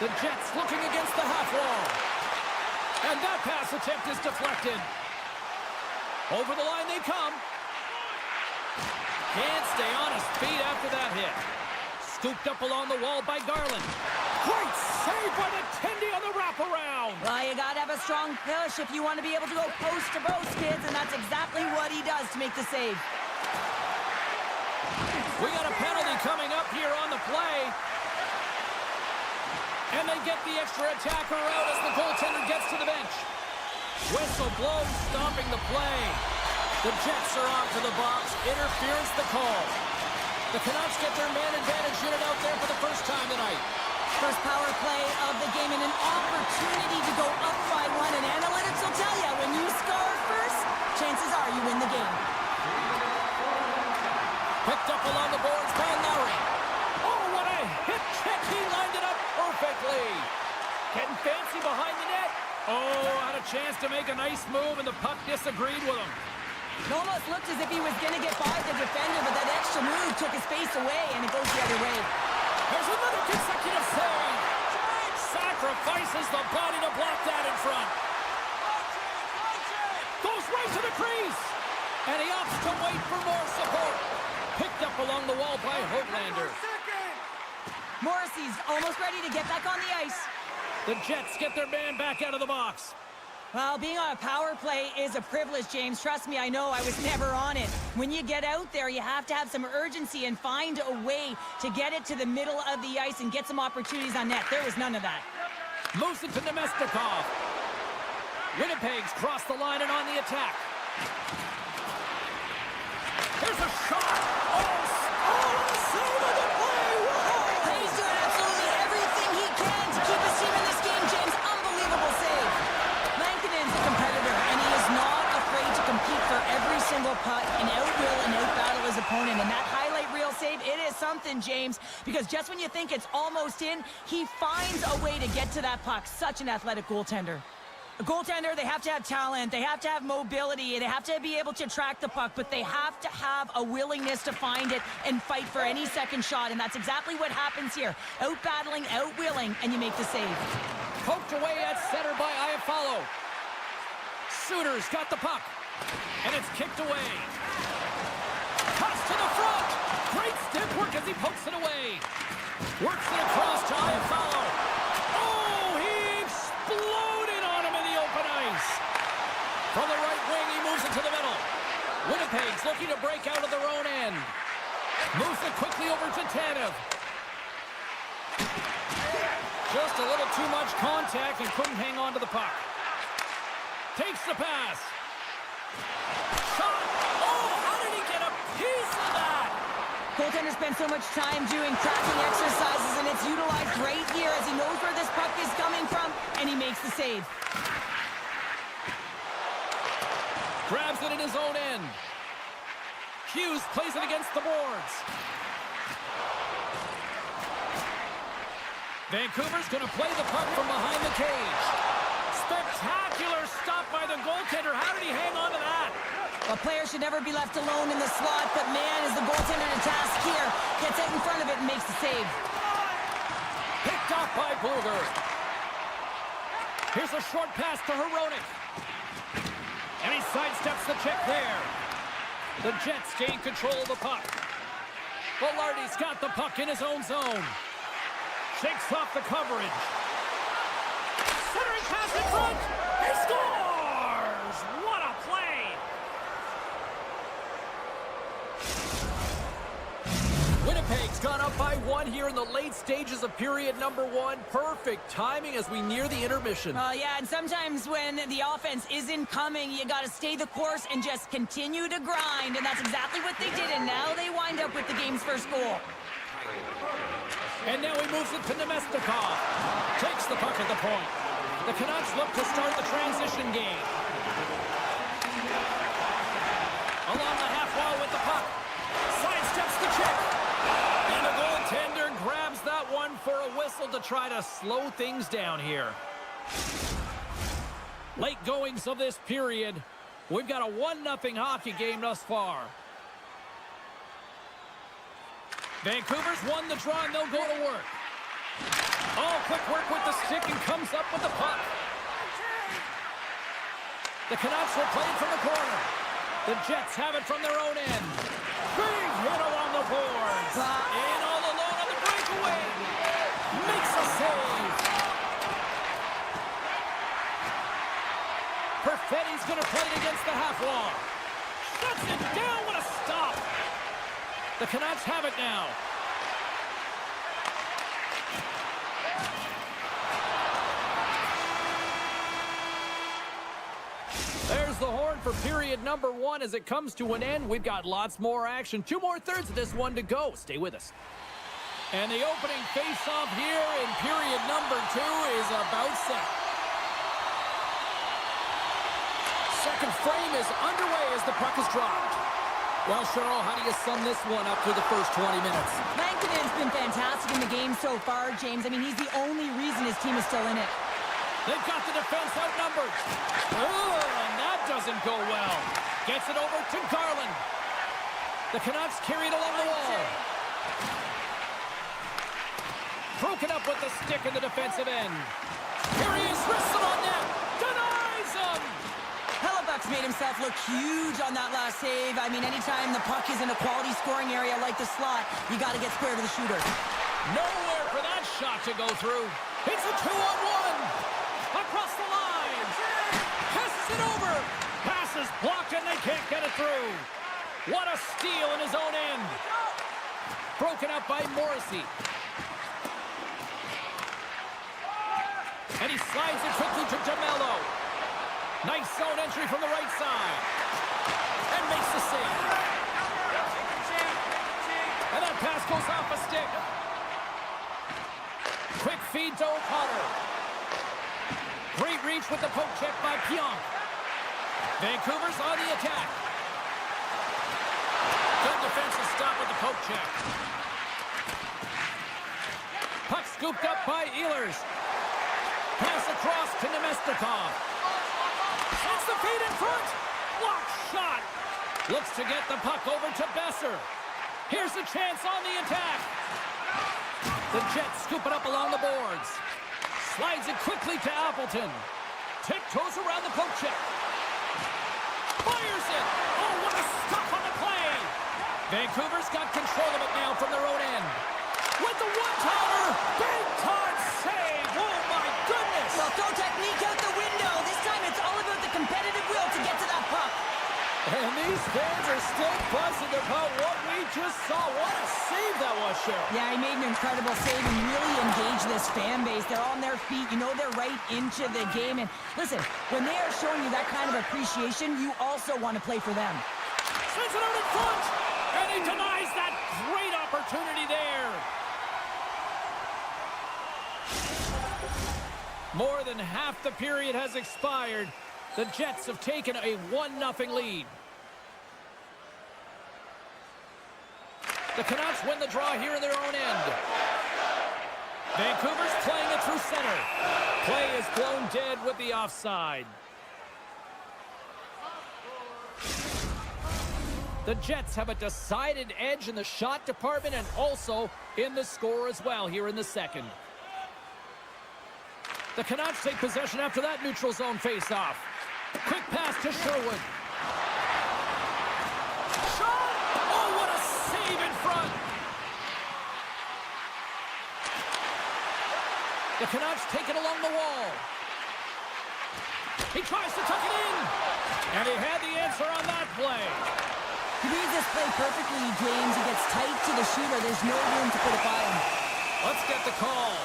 The Jets looking against the half wall. And that pass attempt is deflected. Over the line they come. Can't stay on his feet after that hit. Scooped up along the wall by Garland. Great save by the Tendy on the wraparound. Well, you got to have a strong push if you want to be able to go post to post, kids, and that's exactly what he does to make the save. We got a penalty coming up here on the play. And they get the extra attacker out as the goaltender gets to the bench. Whistle blows, stopping the play. The Jets are on to the box. Interference the call. The Canucks get their man advantage unit out there for the first time tonight. First power play of the game and an opportunity to go up by one. And analytics will tell you, when you score first, chances are you win the game. Picked up along the boards by Lowry. Oh, what a hip check. He lined it up perfectly. Getting fancy behind the net. Oh, had a chance to make a nice move, and the puck disagreed with him. It almost looked as if he was going to get by the defender, but that extra move took his face away, and it goes the other way. There's another consecutive save. Sacrifices the body to block that in front. Goes right to the crease. And he opts to wait for more support. Picked up along the wall by Hoaglander. Morrissey's almost ready to get back on the ice. The Jets get their man back out of the box. Well, being on a power play is a privilege, James. Trust me, I know. I was never on it. When you get out there, you have to have some urgency and find a way to get it to the middle of the ice and get some opportunities on net. There was none of that. Moves it to Nemestikov. Winnipeg's crossed the line and on the attack. Here's a shot. Oh, save of the play. Whoa. He's doing absolutely everything he can to keep his team in this game, James. Unbelievable save. Lankinen's a competitor, and he is not afraid to compete for every single putt and outwill and outbattle his opponent. And that highlight reel save, it is something, James, because just when you think it's almost in, he finds a way to get to that puck. Such an athletic goaltender. A goaltender, they have to have talent, they have to have mobility, they have to be able to track the puck, but they have to have a willingness to find it and fight for any second shot, and that's exactly what happens here. Out-battling, out-willing, and you make the save. Poked away at center by Iafallo. Suter's got the puck, and it's kicked away. Toss to the front. Great stick work as he pokes it away. Works it across to Iafallo. Oh, he exploded on him in the open ice. From the right wing, he moves it to the middle. Winnipeg's looking to break out of their own end. Moves it quickly over to Tanev. Just a little too much contact and couldn't hang on to the puck. Takes the pass. Shot. Oh, how did he get a piece of that? Goaltender spends so much time doing tracking exercises, and it's utilized right here as he knows where this puck is coming from, and he makes the save. Grabs it in his own end. Hughes plays it against the boards. Vancouver's going to play the puck from behind the cage. Spectacular stop by the goaltender. How did he hang on to that? A player should never be left alone in the slot, but man, is the goaltender to task here. Gets out in front of it and makes the save. Picked off by Bluger. Here's a short pass to Hronek. And he sidesteps the check there. The Jets gain control of the puck. Velarde's got the puck in his own zone. Shakes off the coverage. Centering pass in front. He scores! What a play! Winnipeg's gone up by one here in the late stages of period number one. Perfect timing as we near the intermission. Yeah, and sometimes when the offense isn't coming, you got to stay the course and just continue to grind, and that's exactly what they did, and now they wind up with the game's first goal. And now he moves it to Nemestikov. Takes the puck at the point. The Canucks look to start the transition game. Along the half wall with the puck. Sidesteps the check. And the goaltender grabs that one for a whistle to try to slow things down here. Late goings of this period. We've got a 1-0 hockey game thus far. Vancouver's won the draw, and they'll go to work. Oh, quick work with the stick and comes up with the puck. The Canucks will play it from the corner. The Jets have it from their own end. Big hit along the boards. In all alone on the breakaway. Makes a save. Perfetti's going to play it against the half wall. Shuts it down. What a stop. The Canucks have it now. There's the horn for period number 1 as it comes to an end. We've got lots more action. 2 more thirds of this one to go. Stay with us. And the opening face-off here in period number 2 is about set. Second frame is underway as the puck is dropped. Well, Cheryl, how do you sum this one up through the first 20 minutes? Lankinen has been fantastic in the game so far, James. I mean, he's the only reason his team is still in it. They've got the defense outnumbered. Oh, and that doesn't go well. Gets it over to Garland. The Canucks carry it along the wall. Broken up with the stick in the defensive end. Here he is, wrists him on net. Denies him. Hellebuyck's made himself look huge on that last save. I mean, anytime the puck is in a quality scoring area like the slot, you got to get square to the shooter. Nowhere for that shot to go through. It's a 2-on-1. Across the line. Passes it over. Passes blocked and they can't get it through. What a steal in his own end. Broken up by Morrissey. And he slides it quickly to DeMello. Nice zone entry from the right side. And makes the save. And that pass goes off a stick. Quick feed to O'Connor. Great reach with the poke check by Pionk. Vancouver's on the attack. Good defensive stop with the poke check. Puck scooped up by Ehlers. Pass across to Nemestikov. Sends the feed in front. Block shot. Looks to get the puck over to Besser. Here's a chance on the attack. The Jets scoop it up along the boards. Slides it quickly to Appleton. Tiptoes around the poke check. Fires it. Oh, what a stop on the play. Vancouver's got control of it now from their own end. With the one-timer. Big time save. Oh, my goodness. Well, throw technique out the window. This time it's all about the competitive will to get to that puck. And these fans are still buzzing about what we just saw. What a save that was, Cheryl. Yeah, he made an incredible save and really engaged this fan base. They're on their feet. You know they're right into the game. And listen, when they are showing you that kind of appreciation, you also want to play for them. Sends it out in front. And he denies that great opportunity there. More than half the period has expired. The Jets have taken a 1-0 lead. The Canucks win the draw here in their own end. Vancouver's playing it through center. Play is blown dead with the offside. The Jets have a decided edge in the shot department and also in the score as well here in the second. The Canucks take possession after that neutral zone face-off. Quick pass to Sherwood. Shot! Oh, what a save in front! The Canucks take it along the wall. He tries to tuck it in. And he had the answer on that play. He reads this play perfectly, James. He gets tight to the shooter. There's no room to put it by him. Let's get the call.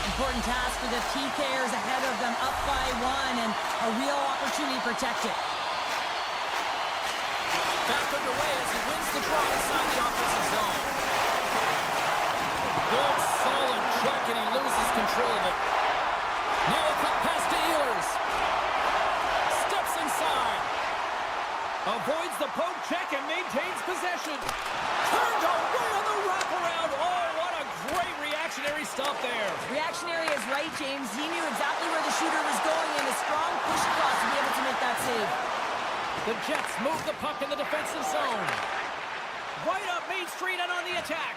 Important task for the TKers ahead of them, up by 1, and a real opportunity to protect it. Back underway as he wins the draw inside the offensive zone. Good, solid check, and he loses control of it. Now a quick pass to Ehlers. Steps inside. Avoids the poke check and maintains possession. Turned away on the wraparound. Oh, what a great reactionary stop there. Reactionary is right, James. He knew exactly where the shooter was going, and a strong push across to be able to make that save. The Jets move the puck in the defensive zone. Right up Main Street and on the attack.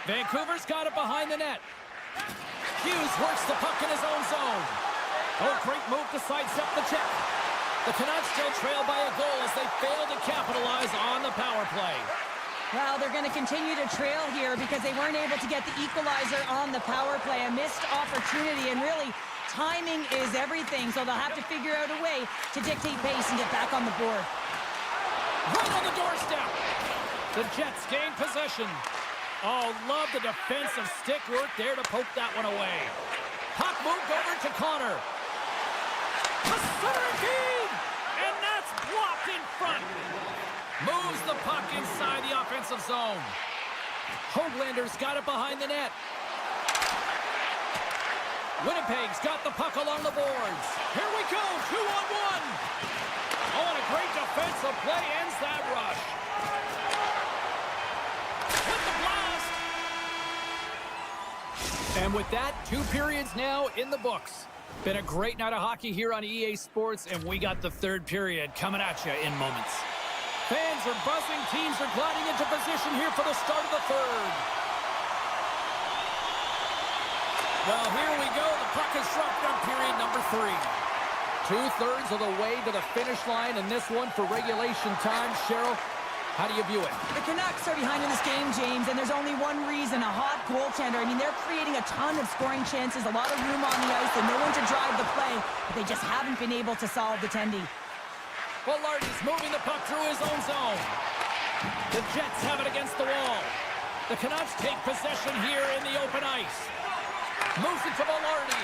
Vancouver's got it behind the net. Hughes works the puck in his own zone. Oh, great move to sidestep the check. The Canucks still trail by a goal as they fail to capitalize on the power play. Well, they're going to continue to trail here because they weren't able to get the equalizer on the power play. A missed opportunity, and really, timing is everything, so they'll have to figure out a way to dictate pace and get back on the board. Right on the doorstep. The Jets gain possession. Oh, love the defensive stick work there to poke that one away. Puck moved over to Connor. A center feed! And that's blocked in front. Moves the puck inside the offensive zone. Hoaglander's got it behind the net. Winnipeg's got the puck along the boards. Here we go, 2-on-1. Oh, and a great defensive play ends that rush. With the blast. And with that, 2 periods now in the books. Been a great night of hockey here on EA Sports, and we got the 3rd period coming at you in moments. Fans are buzzing. Teams are gliding into position here for the start of the 3rd. Well, here we go. The puck is dropped on period number 3. 2/3 of the way to the finish line in this one for regulation time. Cheryl, how do you view it? The Canucks are behind in this game, James, and there's only one reason, a hot goaltender. I mean, they're creating a ton of scoring chances, a lot of room on the ice, and no one to drive the play, but they just haven't been able to solve the tendy. Lardy's moving the puck through his own zone. The Jets have it against the wall. The Canucks take possession here in the open ice. Moves it to Velarde.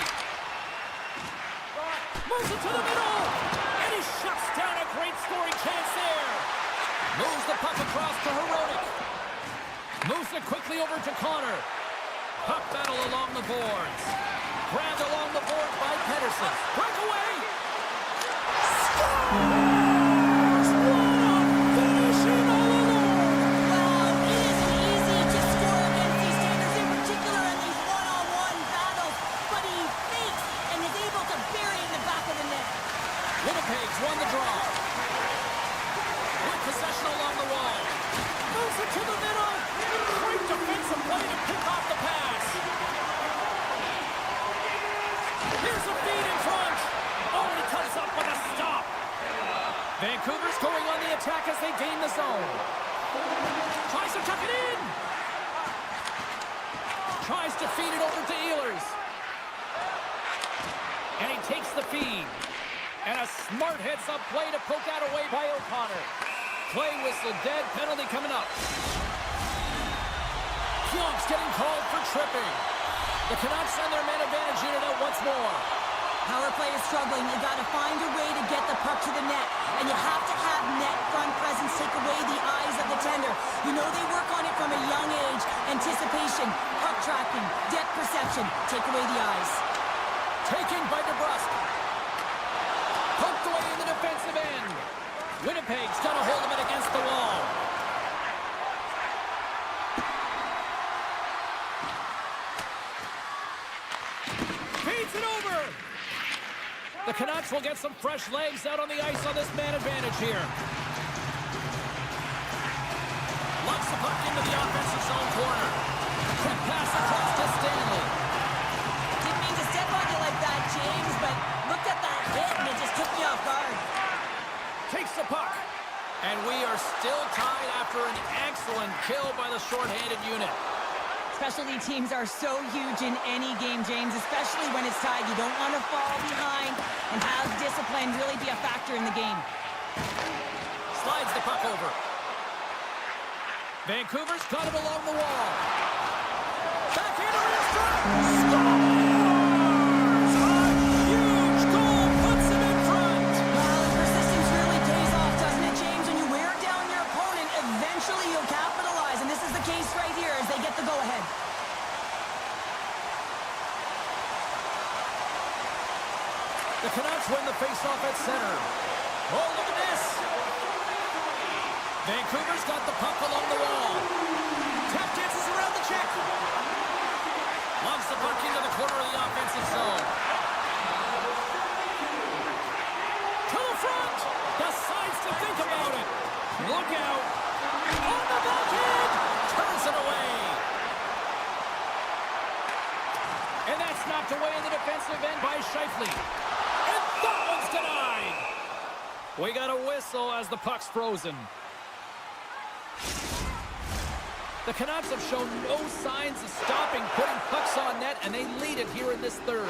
Moves it to the middle. And he shuts down a great scoring chance there. Moves the puck across to Herodic. Moves it quickly over to Connor. Puck battle along the boards. Grabbed along the boards by Pedersen. Breakaway. Score! Winnipeg's won the draw. With possession along the wall. Moves it to the middle. Great defensive play to pick off the pass. Here's a feed in front. Oh, and he comes up with a stop. Vancouver's going on the attack as they gain the zone. Tries to tuck it in. Tries to feed it over to Ehlers. And he takes the feed. And a smart heads-up play to poke that away by O'Connor. Play whistle dead, penalty coming up. Pionk's getting called for tripping. The Canucks send their man advantage unit out once more. Power play is struggling. You got to find a way to get the puck to the net. And you have to have net front presence take away the eyes of the tender. You know they work on it from a young age. Anticipation, puck tracking, depth perception. Take away the eyes. Taken by DeBrusque. Poked away in the defensive end. Winnipeg's got a hold of it against the wall. Feeds it over. The Canucks will get some fresh legs out on the ice on this man advantage here. Locks the puck into the offensive zone corner. Quick pass across to Stanley. Didn't mean to step on you like that, James, but looked at that hit and it just took me off guard. Takes the puck. And we are still tied after an excellent kill by the shorthanded unit. Specialty teams are so huge in any game, James, especially when it's tied. You don't want to fall behind and have discipline really be a factor in the game. Slides the puck over. Vancouver's got it along the wall. Backhander in his front. Scores! A huge goal puts him in front. Well, persistence really pays off, doesn't it, James? When you wear down your opponent, eventually you'll capitalize, and this is the case right here as they get the go-ahead. The Canucks win the face-off at center. Oh, look at this. Vancouver's got the puck along the wall. Tap dances around the check. Launches the puck into the corner of the offensive zone. To the front. Decides to think about it. Look out. On the backhand. Turns it away. And that's knocked away in the defensive end by Scheifele. And that one's denied. We got a whistle as the puck's frozen. The Canucks have shown no signs of stopping putting pucks on net, and they lead it here in this third.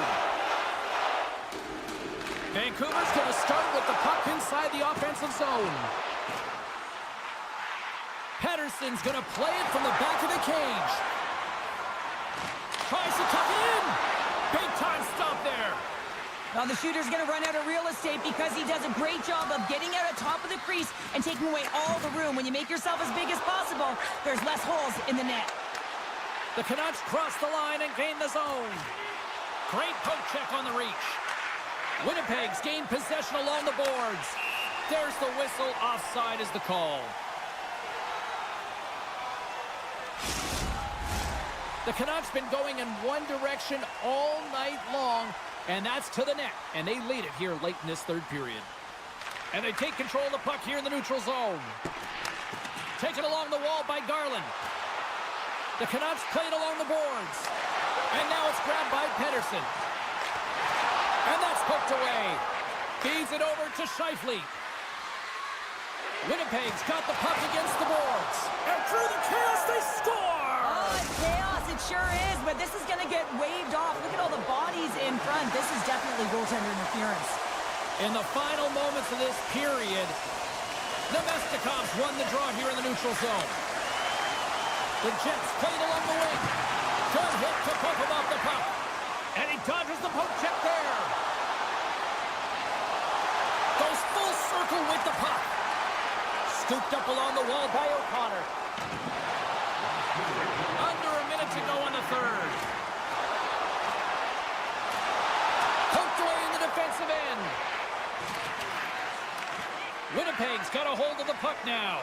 Vancouver's going to start with the puck inside the offensive zone. Pettersson's going to play it from the back of the cage. Tries to tuck it in. Big time stop there. Now the shooter's going to run out of real estate because he does a great job of getting out of top of the crease and taking away all the room. When you make yourself as big as possible, there's less holes in the net. The Canucks cross the line and gain the zone. Great poke check on the reach. Winnipeg's gained possession along the boards. There's the whistle. Offside is the call. The Canucks been going in one direction all night long, and that's to the net. And they lead it here late in this third period. And they take control of the puck here in the neutral zone. Taken along the wall by Garland. The Canucks play it along the boards. And now it's grabbed by Pettersson. And that's poked away. Feeds it over to Scheifele. Winnipeg's got the puck against the boards. And through the chaos, they score! Oh, it's chaos. It sure is, but this is going to get waved off. Look at all the bodies in front. This is definitely goaltender interference. In the final moments of this period, the Mestikovs won the draw here in the neutral zone. The Jets played along the wing. Good hit to poke him off the puck. And he dodges the poke check there. Goes full circle with the puck. Scooped up along the wall by O'Connor. Under a minute to go on the third. Poked away in the defensive end. Winnipeg's got a hold of the puck now.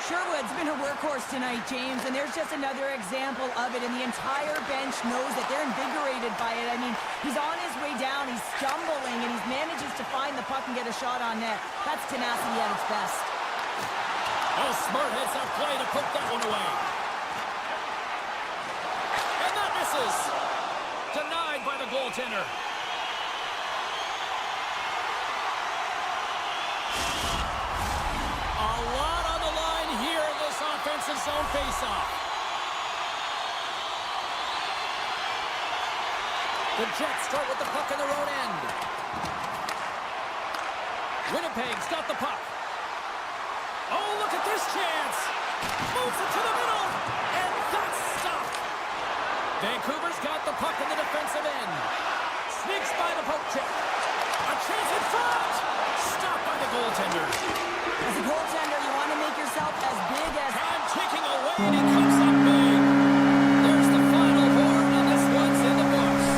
Sherwood's been a workhorse tonight, James, and there's just another example of it, and the entire bench knows that they're invigorated by it. I mean, he's on his way down, he's stumbling, and he manages to find the puck and get a shot on net. That's tenacity at its best. Oh, smart heads up play to put that one away. And that misses. Denied by the goaltender. A lot on the line here in this offensive zone faceoff. The Jets start with the puck in their own end. Winnipeg's got the puck. Oh, look at this chance. Moves it to the middle. And that's stopped. Vancouver's got the puck in the defensive end. Sneaks by the poke check. A chance in front. Stopped by the goaltender. As a goaltender, you want to make yourself as big as... Time ticking away, and he comes up big. There's the final horn, and this one's in the books.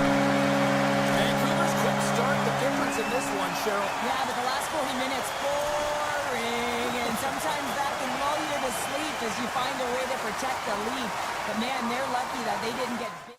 Vancouver's quick start, the difference in this one, Cheryl. Yeah, but the last 40 minutes, boring. And sometimes that can lull you to sleep as you find a way to protect the lead. But man, they're lucky that they didn't get big.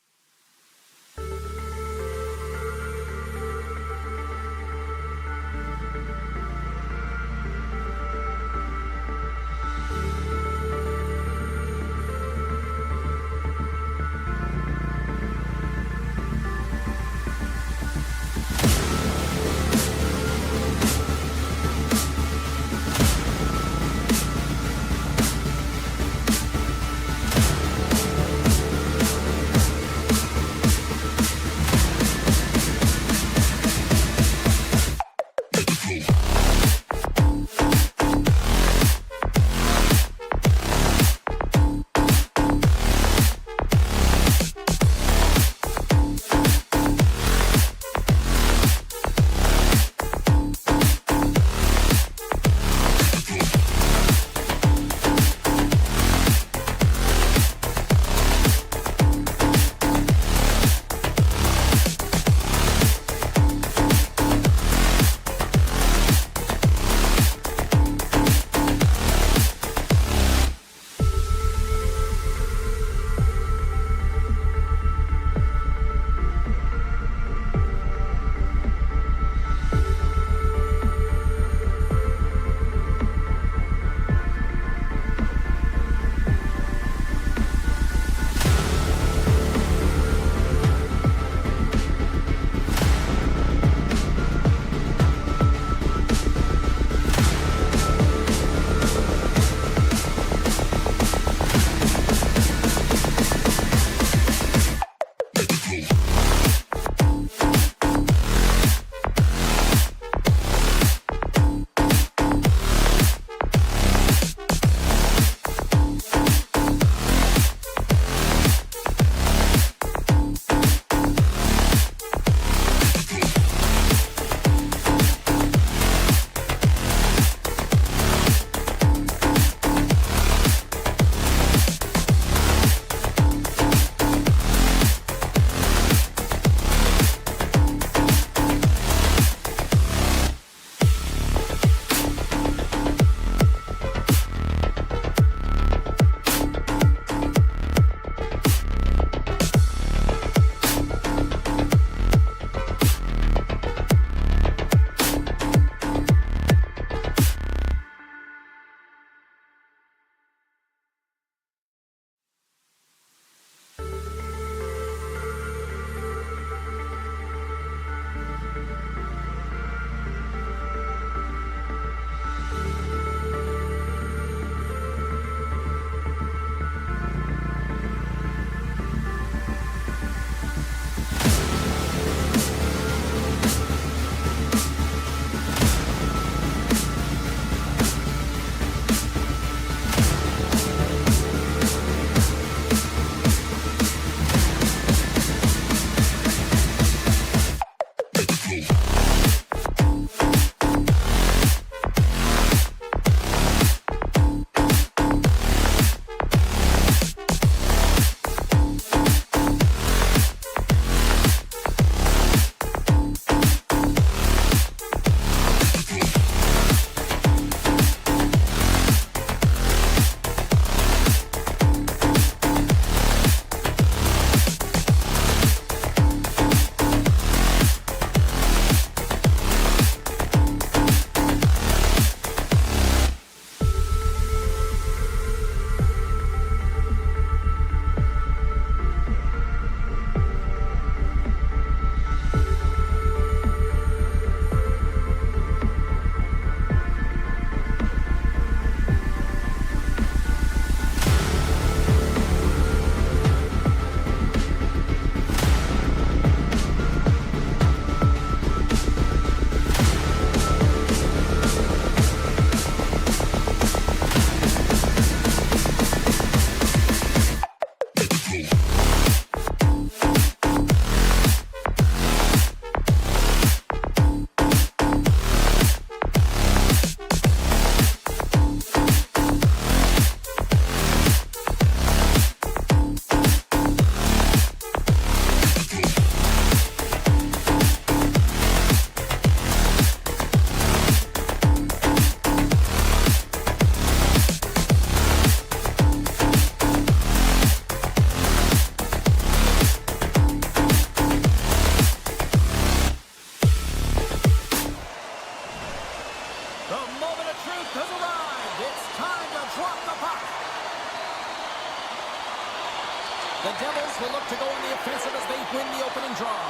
The Devils will look to go on the offensive as they win the opening draw.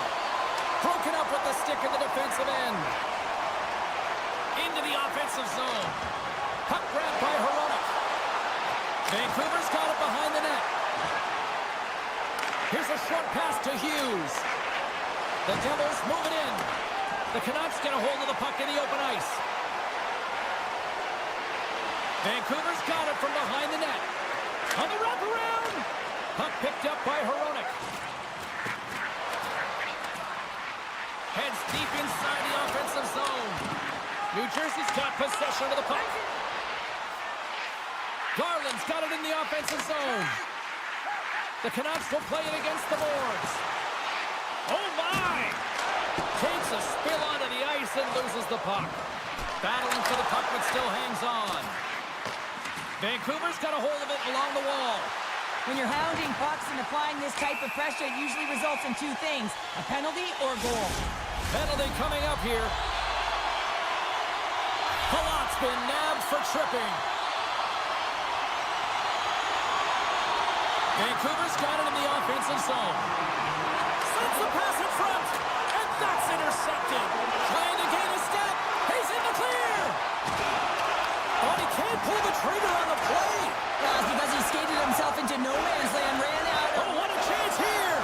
Broken up with the stick in the defensive end. Into the offensive zone. Puck grabbed by Hronek. Vancouver's got it behind the net. Here's a short pass to Hughes. The Devils move it in. The Canucks get a hold of the puck in the open ice. Vancouver's got it from behind the net. On the wraparound. Puck picked up by Hronek. Heads deep inside the offensive zone. New Jersey's got possession of the puck. Garland's got it in the offensive zone. The Canucks will play it against the boards. Oh my! Takes a spill onto the ice and loses the puck. Battling for the puck but still hangs on. Vancouver's got a hold of it along the wall. When you're hounding pucks and applying this type of pressure, it usually results in two things, a penalty or a goal. Penalty coming up here. Palat's been nabbed for tripping. Vancouver's got it in the offensive zone. Sends the pass in front, and that's intercepted. Trying to gain a step. He's in the clear. But he can't pull the trigger on the play. Well, it's because he skated himself into no man's land, ran out. Oh, what a chance here.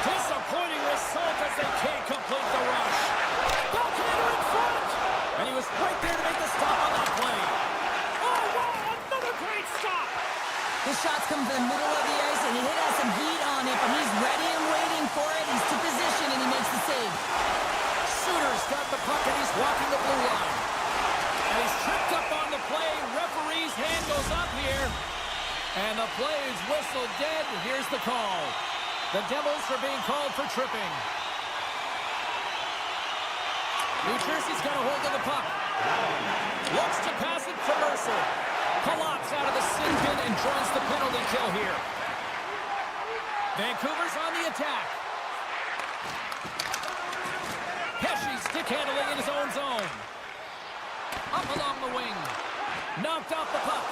Disappointing result as they can't complete the rush. Backhander in front. And he was right there to make the stop on that play. Oh, wow, another great stop. The shots come to the middle of the ice, and the hit has some heat on it, but he's ready and waiting for it. He's to position, and he makes the save. Suter's got the puck, and he's walking the blue line. And he's tripped up on the play. Referee's hand goes up here. And the play is whistled dead. Here's the call. The Devils are being called for tripping. New Jersey's got a hold of the puck. Looks to pass it for Mercer. Palat's out of the sin bin and joins the penalty kill here. Vancouver's on the attack. Pesci stick handling in his own zone. Up along the wing. Knocked off the puck.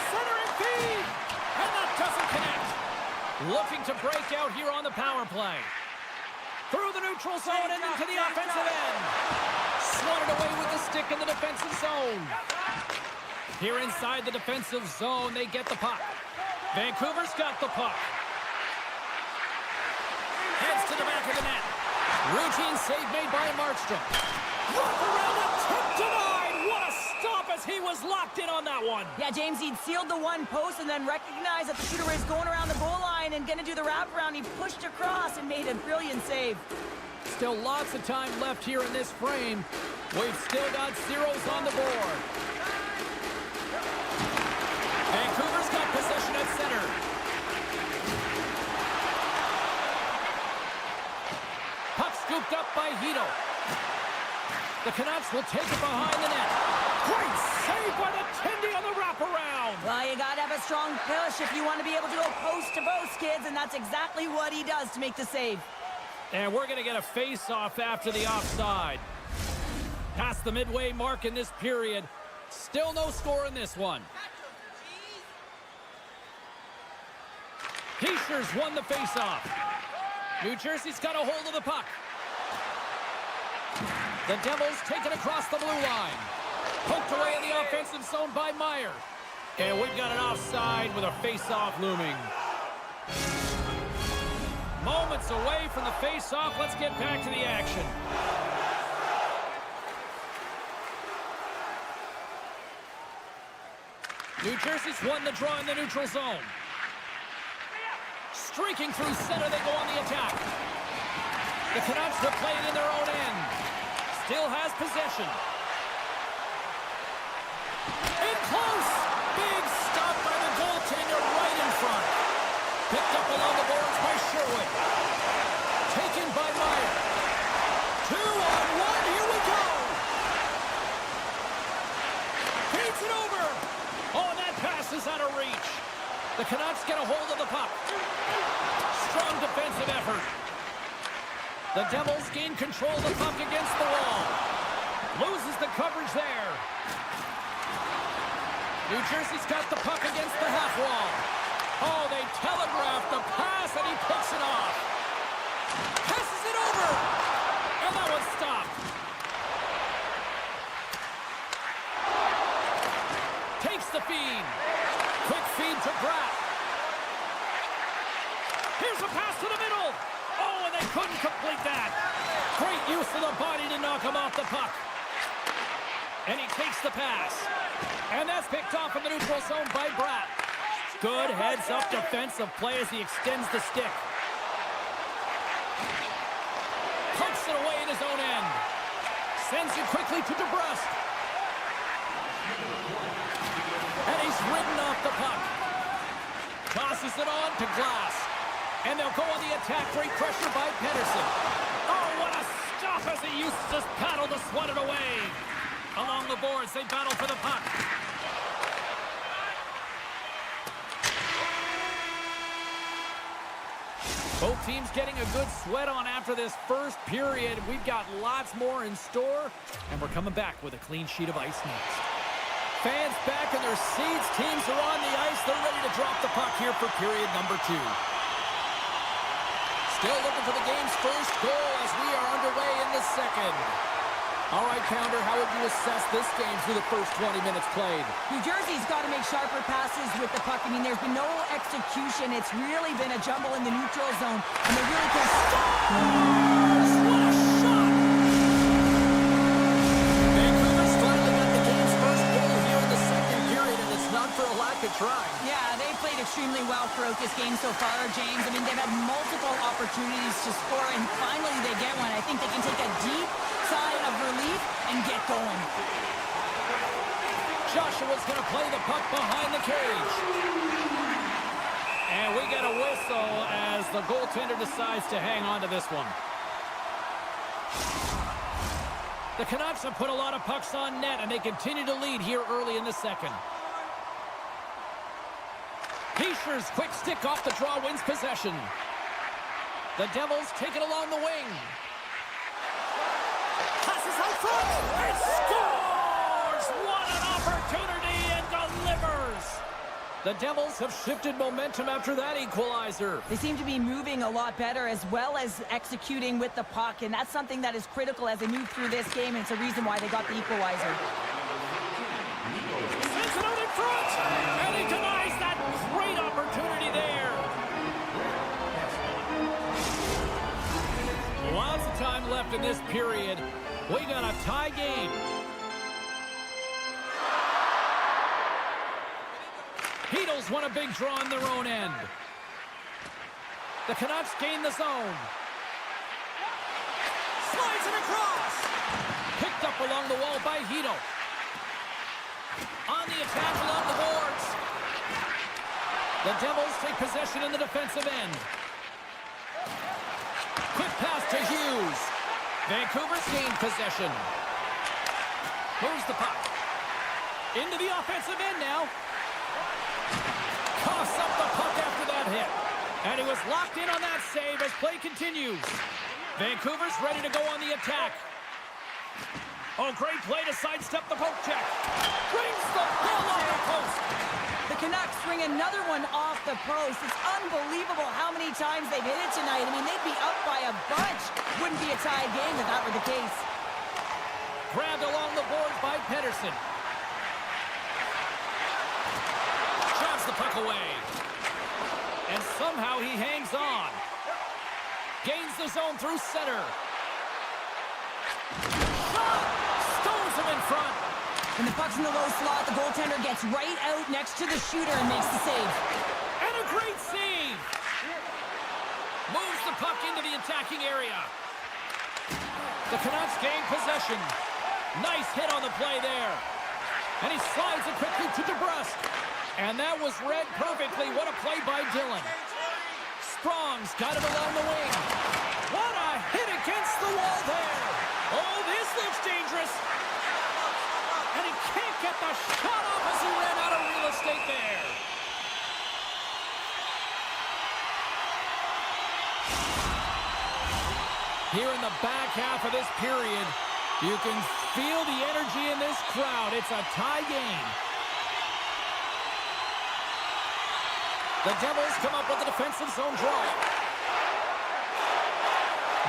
Centering feed. And that doesn't connect. Looking to break out here on the power play. Through the neutral zone and into the offensive end. Swatted away with the stick in the defensive zone. Here inside the defensive zone, they get the puck. Vancouver's got the puck. Heads to the back of the net. Routine save made by Markstrom. Wrap around attempt denied. What a stop as he was locked in on that one. Yeah, James, he'd sealed the one post and then recognized that the shooter was going around the goal line and going to do the wraparound. He pushed across and made a brilliant save. Still lots of time left here in this frame. We've still got zeros on the board. Vancouver's got possession at center. Puck scooped up by Hito. The Canucks will take it behind the net. Great save by the Tendy on the wraparound. Well, you got to have a strong push if you want to be able to go post to post, kids, and that's exactly what he does to make the save. And we're going to get a face-off after the offside. Past the midway mark in this period. Still no score in this one. Heischer's won the face-off. New Jersey's got a hold of the puck. The Devils take it across the blue line. Poked away in the offensive zone by Meyer. And we've got an offside with a face-off looming. Moments away from the face-off. Let's get back to the action. New Jersey's won the draw in the neutral zone. Streaking through center, they go on the attack. The Canucks will play it in their own end. Still has possession. In close. Big stop by the goaltender right in front. Picked up along the boards by Sherwood. Taken by Meyer. 2-on-1. Here we go. Feeds it over. Oh, and that pass is out of reach. The Canucks get a hold of the puck. Strong defensive effort. The Devils gain control of the puck against the wall. Loses the coverage there. New Jersey's got the puck against the half wall. Oh, they telegraphed the pass, and he picks it off. Passes it over. And that one's stopped. Takes the feed. Quick feed to Bratt. Here's a pass to the middle. Oh, and they couldn't complete that. Great use of the body to knock him off the puck. And he takes the pass. And that's picked off in the neutral zone by Bratt. Good heads-up defensive play as he extends the stick. Pumps it away in his own end. Sends it quickly to DeBrusque. And he's ridden off the puck. Tosses it on to Glass. And they'll go on the attack. Great pressure by Pedersen. Oh, what a stop as he used his paddle to swat it away. Along the boards, they battle for the puck. Both teams getting a good sweat on after this first period. We've got lots more in store, and we're coming back with a clean sheet of ice next. Fans back in their seats. Teams are on the ice. They're ready to drop the puck here for period number 2. Still looking for the game's first goal as we are underway in the second. All right, Pounder, how would you assess this game through the first 20 minutes played? New Jersey's got to make sharper passes with the puck. I mean, there's been no execution. It's really been a jumble in the neutral zone, and they really can't stop. What a shot! Vancouver's finally got the game's first goal here in the second period, and it's not for a lack of trying. Yeah, they played extremely well throughout this game so far, James. I mean, they've had multiple opportunities to score, and finally they get one. I think they can take a deep sigh of relief and get going. Joshua's going to play the puck behind the cage. And we get a whistle as the goaltender decides to hang on to this one. The Canucks have put a lot of pucks on net, and they continue to lead here early in the second. Heischer's quick stick off the draw wins possession. The Devils take it along the wing. Passes out front and scores! What an opportunity, and delivers! The Devils have shifted momentum after that equalizer. They seem to be moving a lot better as well as executing with the puck, and that's something that is critical as they move through this game, and it's a reason why they got the equalizer. Sends it out in front, and he denies that great opportunity there. Lots of time left in this period. We got a tie game. Heatles won a big draw on their own end. The Canucks gain the zone. Slides it across. Picked up along the wall by Hedo. On the attack along the boards. The Devils take possession in the defensive end. Quick pass to Hughes. Vancouver's gained possession. Moves the puck. Into the offensive end now. Coughs up the puck after that hit. And he was locked in on that save as play continues. Vancouver's ready to go on the attack. Oh, great play to sidestep the poke check. Brings the ball off the post. The Canucks swing another one off the post. It's unbelievable how many times they've hit it tonight. I mean, they'd be up by a bunch. Wouldn't be a tied game if that were the case. Grabbed along the boards by Pedersen. Shoves the puck away. And somehow he hangs on. Gains the zone through center. Shot! Stones him in front. When the puck's in the low slot, the goaltender gets right out next to the shooter and makes the save. And a great save! Moves the puck into the attacking area. The Canucks gain possession. Nice hit on the play there. And he slides it quickly to DeBrusque. And that was read perfectly. What a play by Dillon. Sprong's got it along the wing. What a hit against the wall there. Oh, this looks dangerous. And he can't get the shot off as he ran out of real estate there. Here in the back half of this period, you can feel the energy in this crowd. It's a tie game. The Devils come up with a defensive zone draw.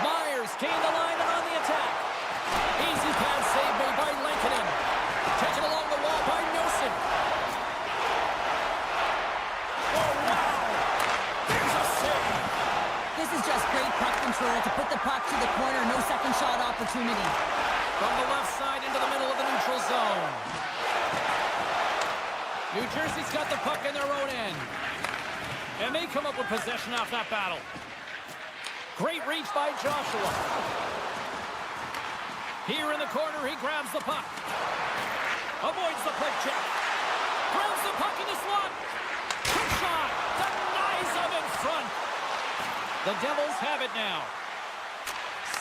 Myers gained the line and on the attack. Easy pass save made by Lankinen. Taken along the wall by Nelson. Oh, wow! There's a save. This is just great puck control to put the puck to the corner. No second shot opportunity. From the left side into the middle of the neutral zone. New Jersey's got the puck in their own end. And they come up with possession off that battle. Great reach by Joshua. Here in the corner, he grabs the puck. Avoids the quick check. Grabs the puck in the slot. Quick shot. Denies him in front. The Devils have it now.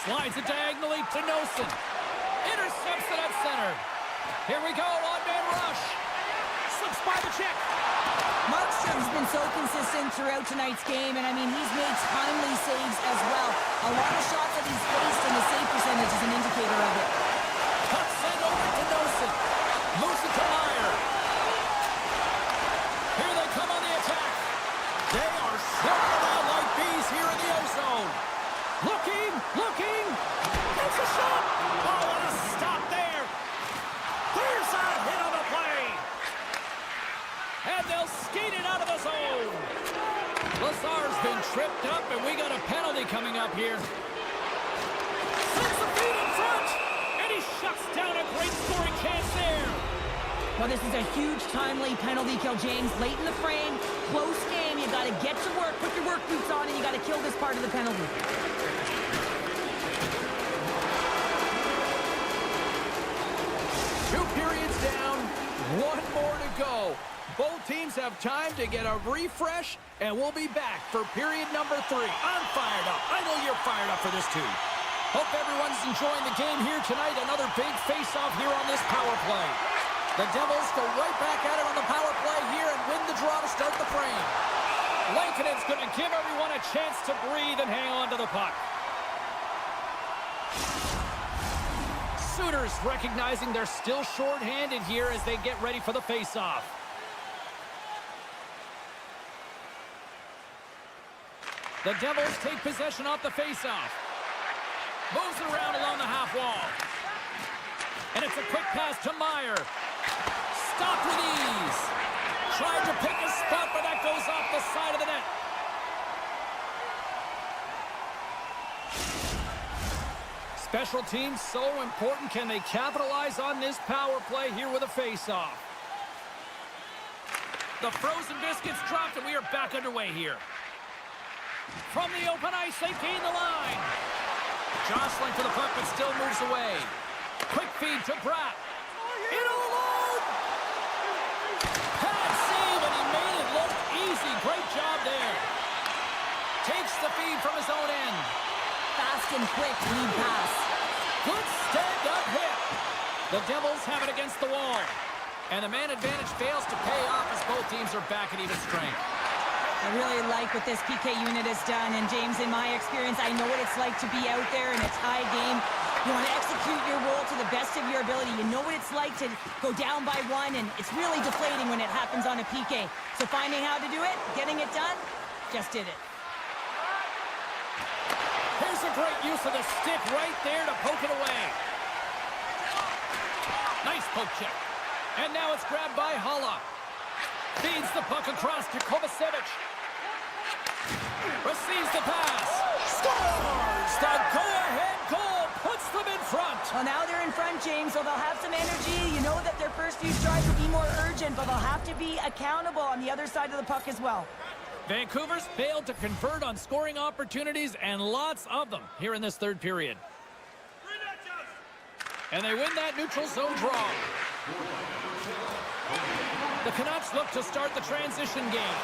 Slides it diagonally to Nelson. Intercepts it at center. Here we go, one-man rush. Slips by the check. Markstrom's been so consistent throughout tonight's game, and I mean, he's made timely saves as well. A lot of shots that he's faced, and the save percentage is an indicator of it. Puck sent over to Nelson. Moves it to Meyer. Here they come on the attack. They are swarming out like bees here in the O-zone. Looking. It's a shot. Oh, and a stop there. There's a hit on the play. And they'll skate it out of the zone. Lazar's been tripped up, and we got a penalty coming up here. Sends the feet in front, and he shuts down a great scoring chance there. Well, this is a huge timely penalty kill, James. Late in the frame, close game. You got to get to work, put your work boots on, and you got to kill this part of the penalty. 2 periods down, 1 more to go. Both teams have time to get a refresh, and we'll be back for period number 3. I'm fired up. I know you're fired up for this too. Hope everyone's enjoying the game here tonight. Another big face-off here on this power play. The Devils go right back at it on the power play here and win the draw to start the frame. Lankinen's going to give everyone a chance to breathe and hang on to the puck. Sooners recognizing they're still short-handed here as they get ready for the face-off. The Devils take possession off the face-off. Moves it around along the half wall. And it's a quick pass to Meyer. Stopped with ease. Tried to pick a spot, but that goes off the side of the net. Special teams so important. Can they capitalize on this power play here with a face-off? The frozen biscuits dropped, and we are back underway here. From the open ice, they gain the line. Jostling for the puck, but still moves away. Quick feed to Pratt. Into the load! Pad save, and he made it look easy. Great job there. Takes the feed from his own end. Fast and quick lead pass. Good stand-up hit. The Devils have it against the wall. And the man advantage fails to pay off as both teams are back at even strength. I really like what this PK unit has done. And James, in my experience, I know what it's like to be out there in a tie game. You want to execute your role to the best of your ability. You know what it's like to go down by 1, and it's really deflating when it happens on a PK. So finding how to do it, getting it done, just did it. Here's a great use of the stick right there to poke it away. Nice poke check. And now it's grabbed by Halla. Feeds the puck across to Kovacevic. Receives the pass. Scores! The go-ahead goal puts them in front. Well, now they're in front, James, so they'll have some energy. You know that their first few strides will be more urgent, but they'll have to be accountable on the other side of the puck as well. Vancouver's failed to convert on scoring opportunities, and lots of them here in this third period. And they win that neutral zone draw. The Canucks look to start the transition game.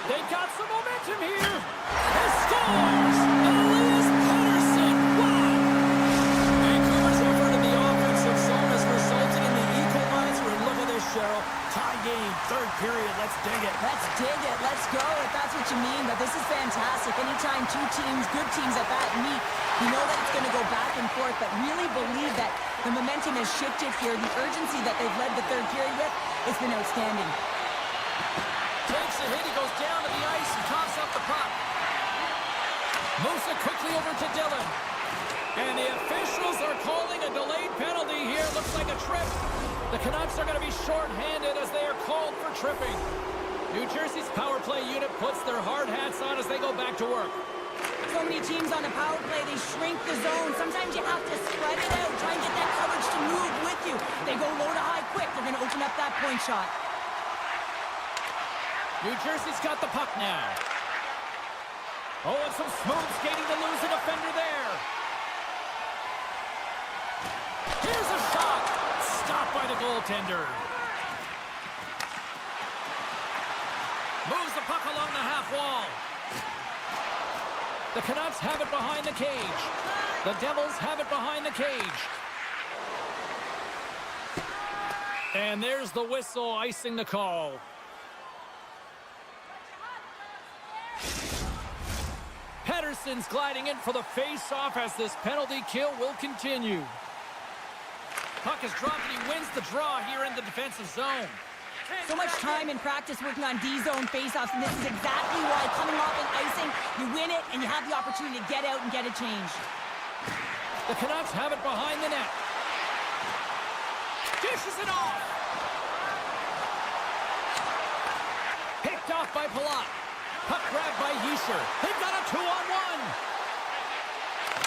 They've got some momentum here. He scores! Elias Pettersson! Wow! Vancouver's effort in the offensive zone has resulted in the equalizer. And look at this, Cheryl. Tie game, third period. Let's dig it. Let's dig it. Let's go, if that's what you mean. But this is fantastic. Anytime two teams, good teams at that, meet, you know that it's going to go back and forth, but really believe that the momentum has shifted here. The urgency that they've led the third period with, it's been outstanding. Takes a hit. He goes down to the ice and coughs up the puck. Moves it quickly over to Dillon. And the officials are calling a delayed penalty here. Looks like a trip. The Canucks are going to be short-handed as they are called for tripping. New Jersey's power play unit puts their hard hats on as they go back to work. So many teams on the power play, they shrink the zone. Sometimes you have to spread it out, try and get that coverage to move with you. They go low to high quick. They're going to open up that point shot. New Jersey's got the puck now. Oh, and some smooth skating to lose a defender there. Here's a shot. Stopped by the goaltender. Moves the puck along the half wall. The Canucks have it behind the cage. The Devils have it behind the cage. And there's the whistle icing the call. Pettersson's gliding in for the face-off as this penalty kill will continue. Puck is dropped and he wins the draw here in the defensive zone. So much time in practice working on D-zone faceoffs, and this is exactly why coming off an icing, you win it, and you have the opportunity to get out and get a change. The Canucks have it behind the net. Dishes it off. Picked off by Palat. Puck grabbed by Yesher. They've got a 2-on-1.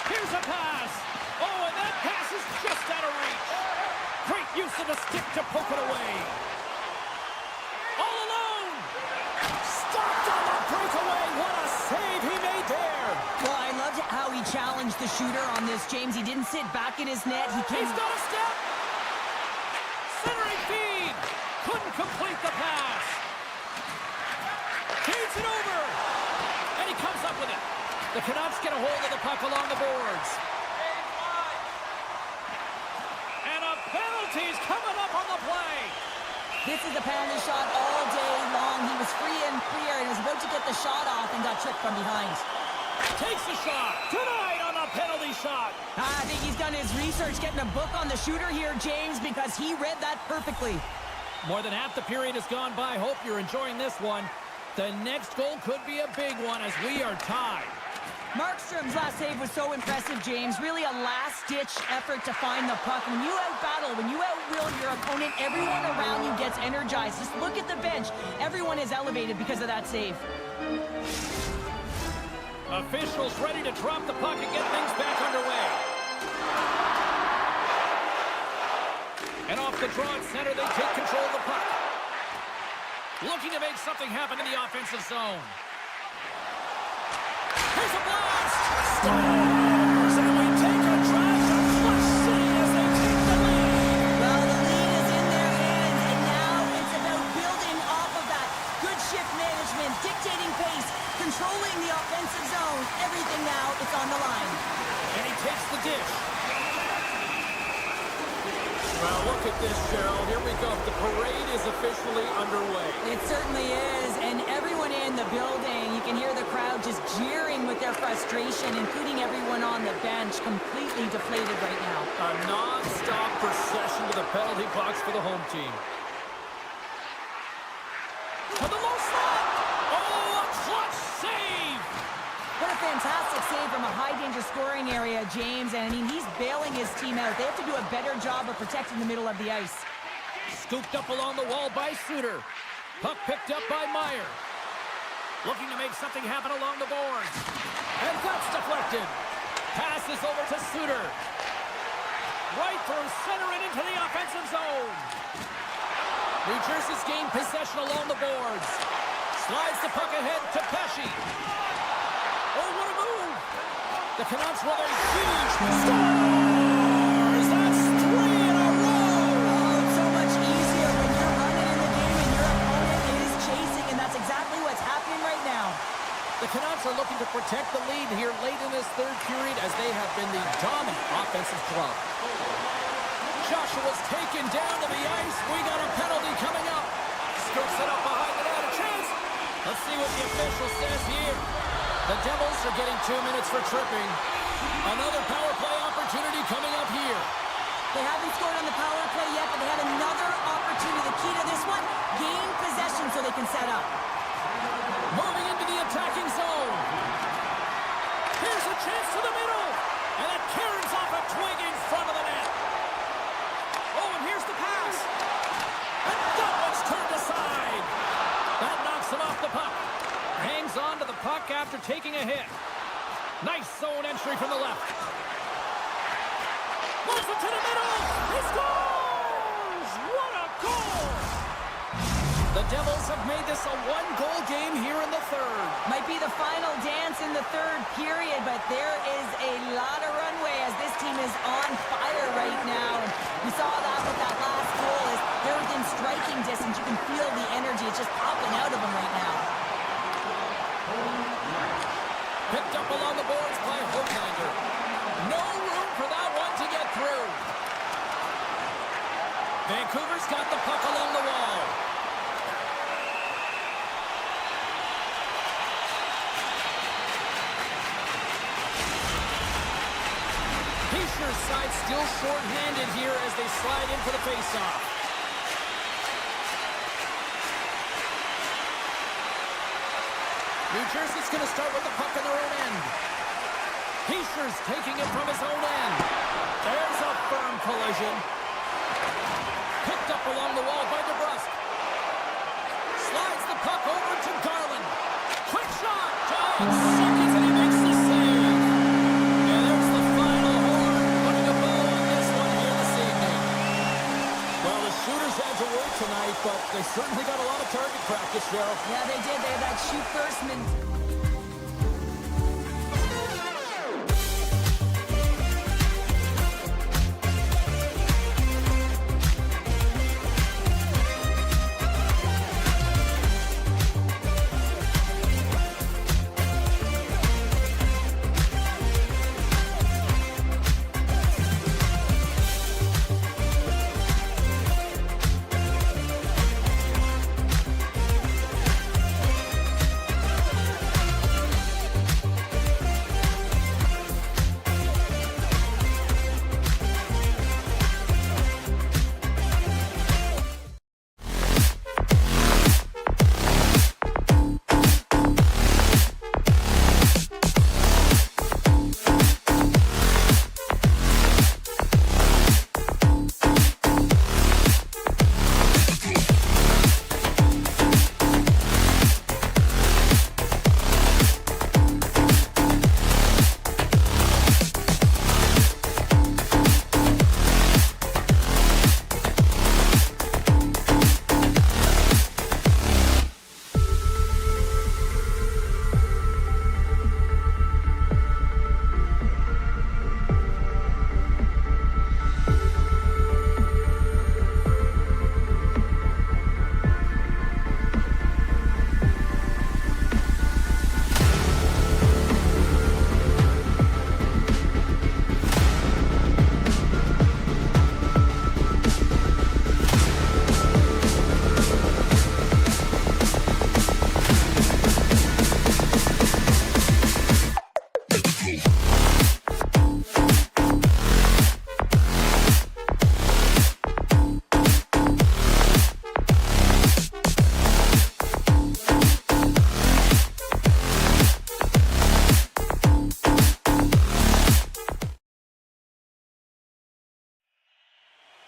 Here's a pass. Oh, and that pass is just out of reach. Great use of the stick to poke it away. All alone. Stopped on the breakaway. What a save he made there. Well, I loved how he challenged the shooter on this, James. He didn't sit back in his net. He's got a step. Centering feed. Couldn't complete the pass. Feeds it over. And he comes up with it. The Canucks get a hold of the puck along the boards. And a penalty's coming up on the play. This is a penalty shot all day long. He was free and clear and was about to get the shot off and got tripped from behind. Takes the shot. Denied on a penalty shot. I think he's done his research getting a book on the shooter here, James, because he read that perfectly. More than half the period has gone by. Hope you're enjoying this one. The next goal could be a big one as we are tied. Markstrom's last save was so impressive, James. Really a last-ditch effort to find the puck. When you out-battle, when you out-will your opponent, everyone around you gets energized. Just look at the bench. Everyone is elevated because of that save. Officials ready to drop the puck and get things back underway. And off the draw at center, they take control of the puck. Looking to make something happen in the offensive zone. Here's a blast! Stars! And we take a drive to Flush City as they take the lead. Well, the lead is in their hands, and now it's about building off of that. Good shift management, dictating pace, controlling the offensive zone. Everything now is on the line. And he takes the dish. Well, look at this, Cheryl. Here we go. The parade is officially underway. It certainly is, and everyone in the building, you can hear the crowd just jeering with their frustration, including everyone on the bench, completely deflated right now. A non-stop procession to the penalty box for the home team. To the low slot! Oh, a clutch save! What a fantastic save from a high-danger scoring area, James. And, I mean, he's bailing his team out. They have to do a better job of protecting the middle of the ice. Scooped up along the wall by Suter. Puck picked up by Meyer. Looking to make something happen along the boards. And that's deflected. Passes over to Suter. Right through center and into the offensive zone. New Jersey's gained possession along the boards. Slides the puck ahead to Pesce. Oh, what a move! The Canucks with a huge Stars! That's 3 in a row! Oh, it's so much easier when you're running in the game and your opponent is chasing, and that's exactly what's happening right now. The Canucks are looking to protect the lead here late in this third period as they have been the dominant offensive club. Joshua's taken down to the ice. We got a penalty coming up. Scoops it up behind the net. A chance. Let's see what the official says here. The Devils are getting 2 minutes for tripping. Another power play opportunity coming up here. They haven't scored on the power play yet, but they have another opportunity. The key to this one, gain possession so they can set up. attacking zone. Here's a chance to the middle. And it carries off a twig in front of the net. Oh, and here's the pass. And that one's turned aside. That knocks him off the puck. Hangs on to the puck after taking a hit. Nice zone entry from the left. Moves it to the middle. He scores! What a goal! The Devils have made this a one-goal game here in the third. Might be the final dance in the third period, but there is a lot of runway as this team is on fire right now. And we saw that with that last goal. As they're within striking distance, you can feel the energy. It's just popping out of them right now. Picked up along the boards by Hoaglander. No room for that one to get through. Vancouver's got the puck along the wall. Heischer's side still short-handed here as they slide in for the face-off. New Jersey's going to start with the puck in their own end. Heischer's taking it from his own end. There's a firm collision. Picked up along the wall by DeBrusque. Slides the puck over to Garland. Quick shot. Giant seconds and he makes the save. And there's the final horn putting a bow on this one here this evening. Well, the shooters had to work tonight, but they certainly got a lot of target practice, Cheryl. Yeah, they did. They had that shoot first mentality.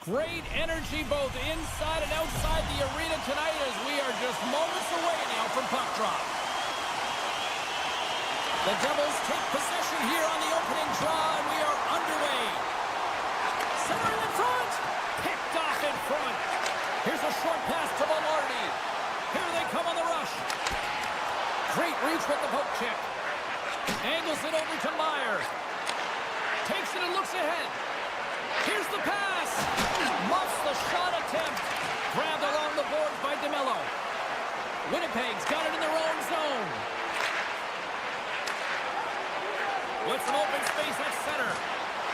Great energy both inside and outside the arena tonight as we are just moments away now from puck drop. The Devils take possession here on the opening draw, and we are underway. Centering in front. Picked off in front. Here's a short pass to Velarde. Here they come on the rush. Great reach with the poke check. Angles it over to Meyer. Takes it and looks ahead. Here's the pass. Muffs the shot attempt. Grabbed along the boards by DeMello. Winnipeg's got it in their own zone. With some open space at center.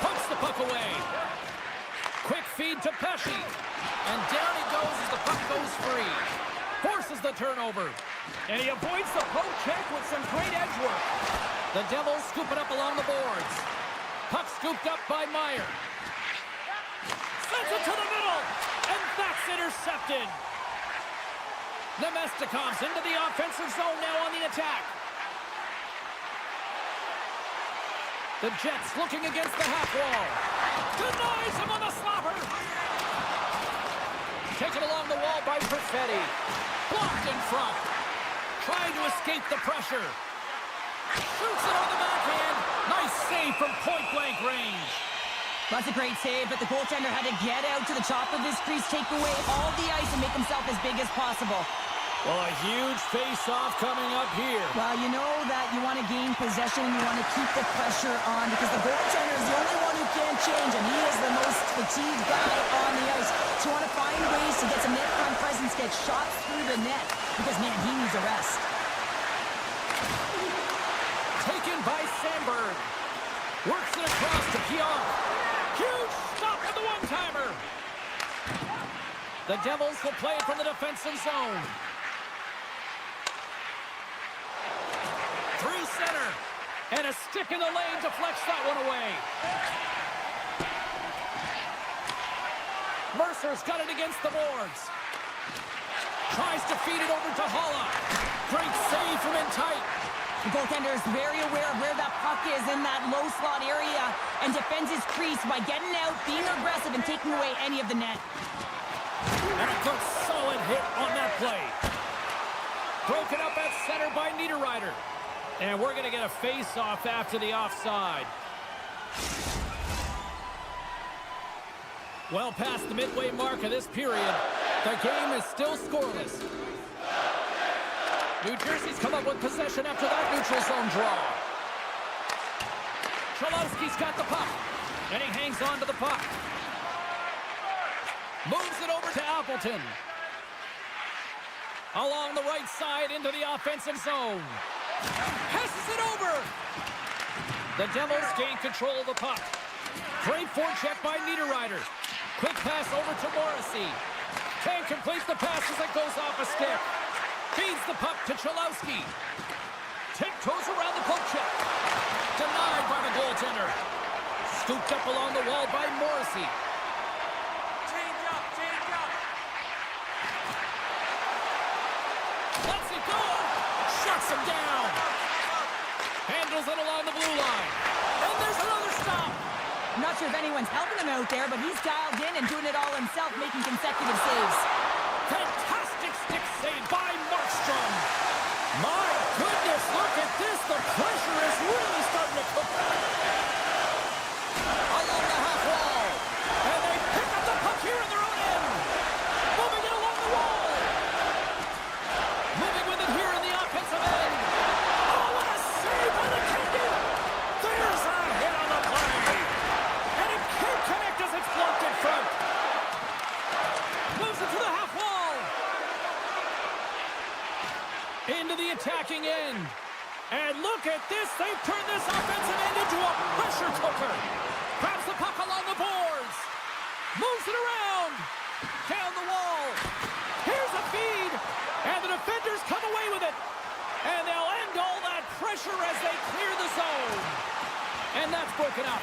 Pokes the puck away. Quick feed to Pesce. And down he goes as the puck goes free. Forces the turnover. And he avoids the poke check with some great edge work. The Devils scoop it up along the boards. Puck scooped up by Meyer. Sends it to the middle. And that's intercepted. Nemestikov's into the offensive zone now on the attack. The Jets looking against the half wall. Denies him on the slapper. Taken along the wall by Perfetti. Blocked in front. Trying to escape the pressure. Shoots it on the backhand. Nice save from point-blank range. That's a great save, but the goaltender had to get out to the top of his crease, take away all the ice, and make himself as big as possible. Well, a huge face-off coming up here. Well, you know that you want to gain possession and you want to keep the pressure on because the goaltender is the only one who can't change, and he is the most fatigued guy on the ice. So you want to find ways to get some net front presence, get shots through the net, because, man, he needs a rest. Taken by Sandberg. Works it across to Pierre. Huge stop at the one-timer. The Devils will play it from the defensive zone. Through center. And a stick in the lane deflects that one away. Mercer's got it against the boards. Tries to feed it over to Holla. Great save from in tight. The goaltender is very aware of where that puck is in that low slot area and defends his crease by getting out, being aggressive, and taking away any of the net. And a good solid hit on that play. Broken up at center by Niederreiter. And we're going to get a face-off after the offside. Well past the midway mark of this period, the game is still scoreless. New Jersey's come up with possession after that neutral zone draw. Cholowski's got the puck, and he hangs on to the puck. Moves it over to Appleton. Along the right side into the offensive zone. Passes it over. The Devils gain control of the puck. Great forecheck by Niederreiter. Quick pass over to Morrissey. Can't complete the pass as it goes off a stick. Feeds the puck to Cholowski. Tiptoes around the poke check. Denied by the goaltender. Scooped up along the wall by Morrissey. Change up, change up. Lets it go. Shuts him down. Handles it along the blue line. And there's another stop. I'm not sure if anyone's helping him out there, but he's dialed in and doing it all himself, making consecutive saves. Fantastic stick save by Markstrom. My goodness, look at this. The pressure is really starting to cook. Along the half wall. And they pick up the puck here in their own end. Moving it along the wall. Moving with it here in the offensive end. Oh, what a save by the Canadian. There's a hit on the play. And it can't connect as it's blocked in front. Moves it to the half wall. Into the attacking end. And look at this. They've turned this offensive end into a pressure cooker. Grabs the puck along the boards. Moves it around. Down the wall. Here's a feed. And the defenders come away with it. And they'll end all that pressure as they clear the zone. And that's broken up.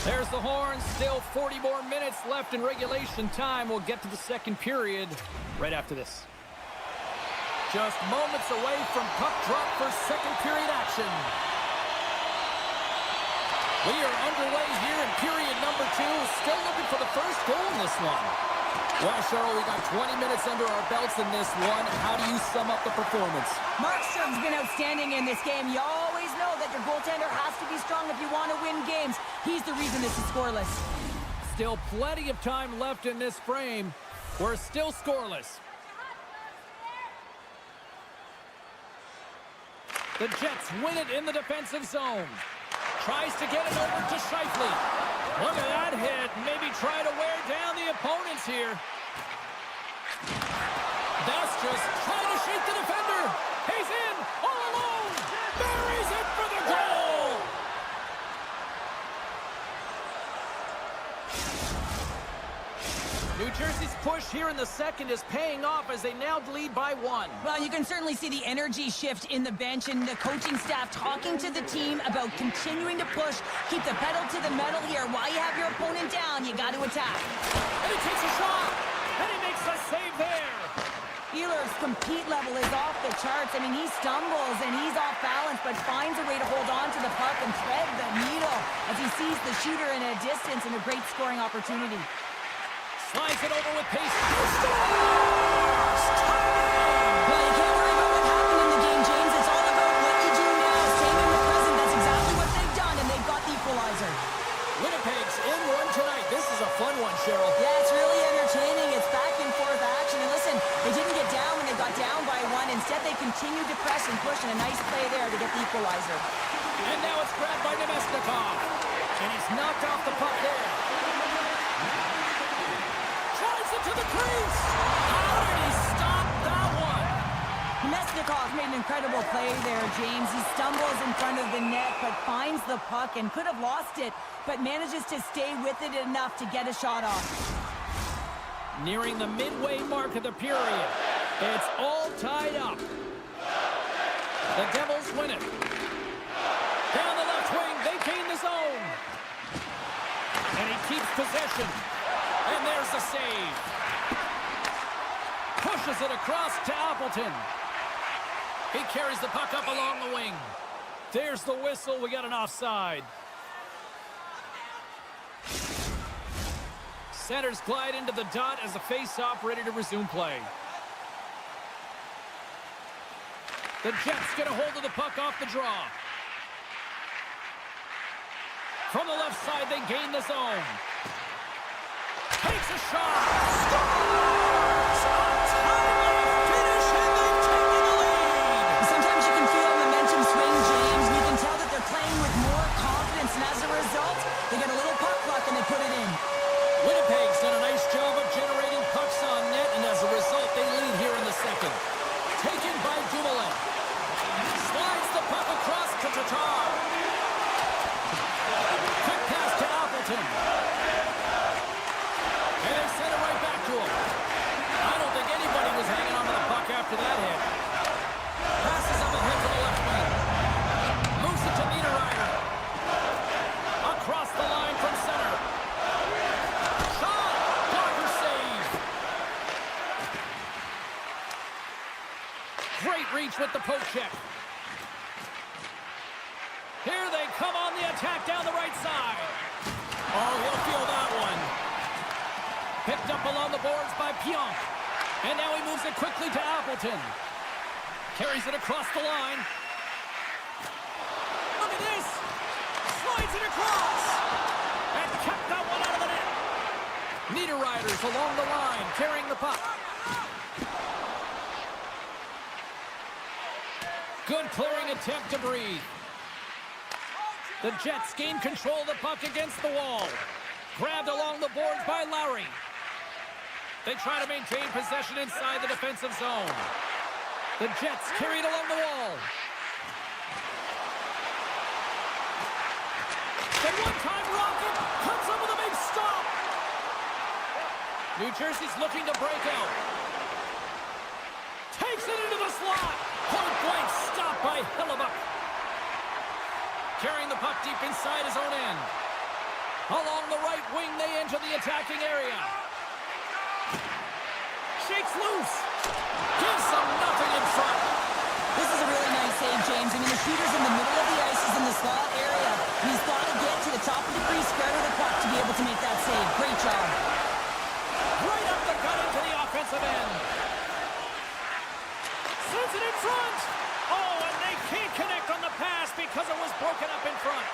There's the horn. Still 40 more minutes left in regulation time. We'll get to the second period right after this. Just moments away from puck drop for second period action. We are underway here in period number 2. Still looking for the first goal in this one. Well, Cheryl, we got 20 minutes under our belts in this one. How do you sum up the performance? Markstrom's been outstanding in this game. You always know that your goaltender has to be strong if you want to win games. He's the reason this is scoreless. Still plenty of time left in this frame. We're still scoreless. The Jets win it in the defensive zone. Tries to get it over to Scheifele. Look at that hit. Maybe try to wear down the opponents here. That's just trying to shake the defender. He's in all alone. Buries it for the goal. New Jersey's push here in the second is paying off as they now lead by 1. Well, you can certainly see the energy shift in the bench and the coaching staff talking to the team about continuing to push, keep the pedal to the metal here. While you have your opponent down, you got to attack. And he takes a shot, and he makes a save there. Ehlers compete level is off the charts. I mean, he stumbles and he's off balance, but finds a way to hold on to the puck and thread the needle as he sees the shooter in a distance and a great scoring opportunity. Slides it over with pace. Well, you can't worry about what happened in the game, James. It's all about what you do now. Staying in the present, that's exactly what they've done, and they've got the equalizer. Winnipeg's in one tonight. This is a fun one, Cheryl. Yeah, it's really entertaining. It's back and forth action. And listen, they didn't get down when they got down by one. Instead, they continued to press and push, and a nice play there to get the equalizer. And now it's grabbed by Nemesnikov. And he's knocked off the puck there. Drives it to the crease. How did he stop that one? Nesnikov made an incredible play there, James. He stumbles in front of the net, but finds the puck and could have lost it, but manages to stay with it enough to get a shot off. Nearing the midway mark of the period. It's all tied up. The Devils win it. Down the left wing, they gain the zone. And he keeps possession. And there's the save. Pushes it across to Appleton. He carries the puck up along the wing. There's the whistle. We got an offside. Centers glide into the dot as the face-off ready to resume play. The Jets get a hold of the puck off the draw. From the left side, they gain the zone. Takes a shot. Scores! A timely finish, and they've taken the lead. Sometimes you can feel momentum swing, James. You can tell that they're playing with more confidence, and as a result, they get a little puck luck and they put it in. Winnipeg's done a nice job of generating pucks on net, and as a result, they lead here in the second. Taken by Dumoulin. Slides the puck across to Tatar. Quick pass to Appleton. And they send it right back to him. I don't think anybody was hanging on to the puck after that hit. Passes up ahead to the left wing. Moves it to Niederreiter. Across the line from center. Shot! Blocker save! Great reach with the poke check. Here they come on the attack down the right side. Oh, he'll feel that one. Picked up along the boards by Pionk. And now he moves it quickly to Appleton. Carries it across the line. Look at this. Slides it across. And kept that one out of the net. Niederreiter's along the line, carrying the puck. Good clearing attempt to breathe. The Jets gain control of the puck against the wall. Grabbed along the boards by Lowry. They try to maintain possession inside the defensive zone. The Jets carried along the wall. The one-time rocket comes up with a big stop. New Jersey's looking to break out. Takes it into the slot. Point blank stop by Hellebuck. Carrying the puck deep inside his own end. Along the right wing, they enter the attacking area. Shakes loose. Gives them nothing in front. This is a really nice save, James. I mean, the shooter's in the middle of the ice. He's in the slot area. He's got to get to the top of the crease, square to the puck to be able to make that save. Great job. Right up the gut into the offensive end. Sends it in front. Oh, and they can't connect on the pass because it was broken up in front.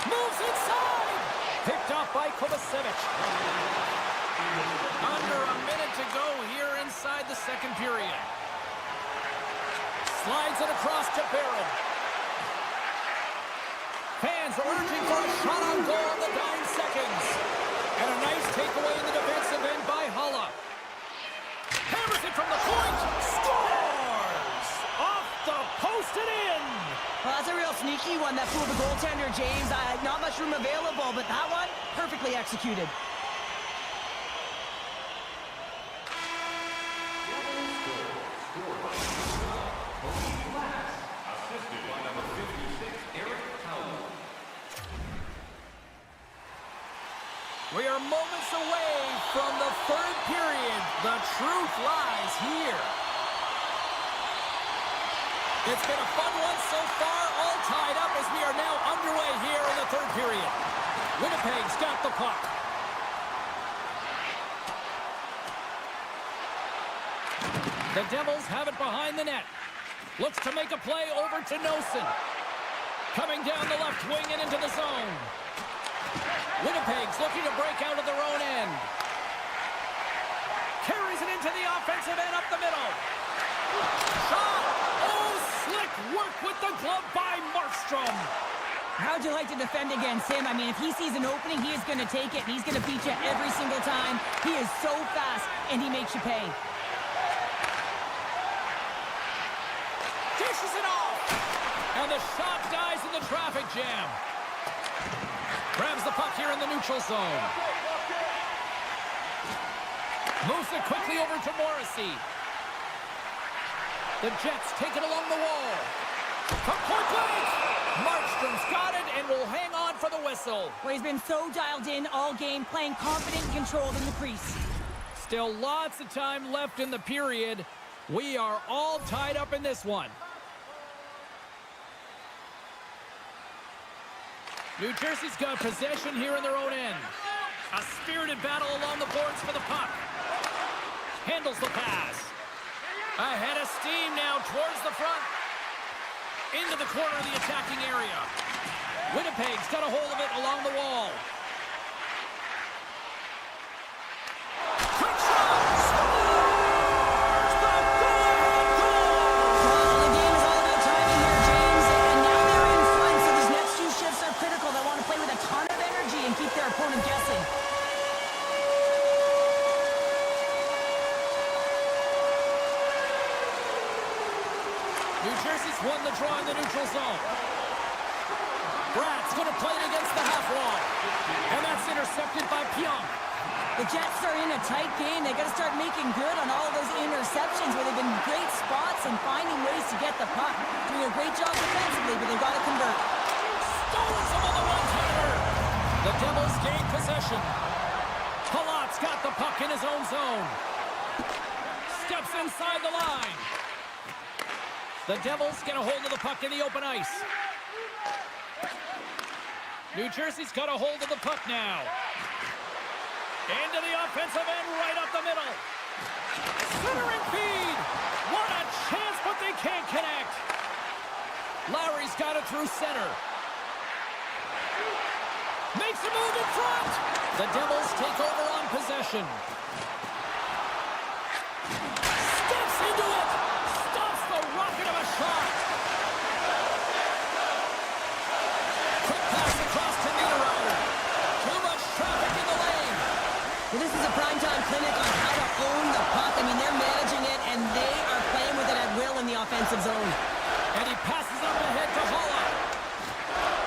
Moves inside. Picked off by Kovacevic. Under a minute to go here inside the second period. Slides it across to Barron. Fans are urging for a shot on goal in the dying seconds. And a nice takeaway in the defensive end by Hulla. Hammers it from the point. Scores! Off the post and in. Well, that's a real sneaky one that fooled the goaltender, James. Not much room available, but that one, perfectly executed. We are moments away from the third period. The truth lies here. It's been a fun one so far, all tied up as we are now underway here in the third period. Winnipeg's got the puck. The Devils have it behind the net. Looks to make a play over to Nosen. Coming down the left wing and into the zone. Winnipeg's looking to break out of their own end. Carries it into the offensive end up the middle. Shot! Oh, slick work with the glove by Markstrom. How'd you like to defend against him? I mean, if he sees an opening, he is going to take it, and he's going to beat you every single time. He is so fast, and he makes you pay. Dishes it off! And the shot dies in the traffic jam. Grabs the puck here in the neutral zone. Moves it quickly over to Morrissey. The Jets take it along the wall. From point blank! Markstrom's got it and will hang on for the whistle. Well, he's been so dialed in all game, playing confident and controlled in the crease. Still lots of time left in the period. We are all tied up in this one. New Jersey's got possession here in their own end. A spirited battle along the boards for the puck. Handles the pass. Ahead of steam now towards the front. Into the corner of the attacking area. Winnipeg's got a hold of it along the wall. Quick shot! Scores! The go-ahead goal! Well, the game is all about timing here, James, and now they're in front, so these next two shifts are critical. They want to play with a ton of energy and keep their opponent guessing. New Jersey's won the draw in the neutral zone. Brad's going to play it against the half wall. And that's intercepted by Pionk. The Jets are in a tight game. They got to start making good on all of those interceptions where they've been in great spots and finding ways to get the puck. Doing a great job defensively, but they've got to convert. Stolen some of the one-timer. The Devils gain possession. Palat's got the puck in his own zone. Steps inside the line. The Devils get a hold of the puck in the open ice. New Jersey's got a hold of the puck now. Into the offensive end, right up the middle. Centering feed. What a chance, but they can't connect. Lowry's got it through center. Makes a move in front. The Devils take over on possession. Steps into it. Stops the rocket of a shot. Quick pass across to Niederreiter. Too much traffic in the lane. Well, this is a primetime clinic on how to own the puck. I mean, they're managing it, and they are playing with it at will in the offensive zone. And he passes up ahead to Holla.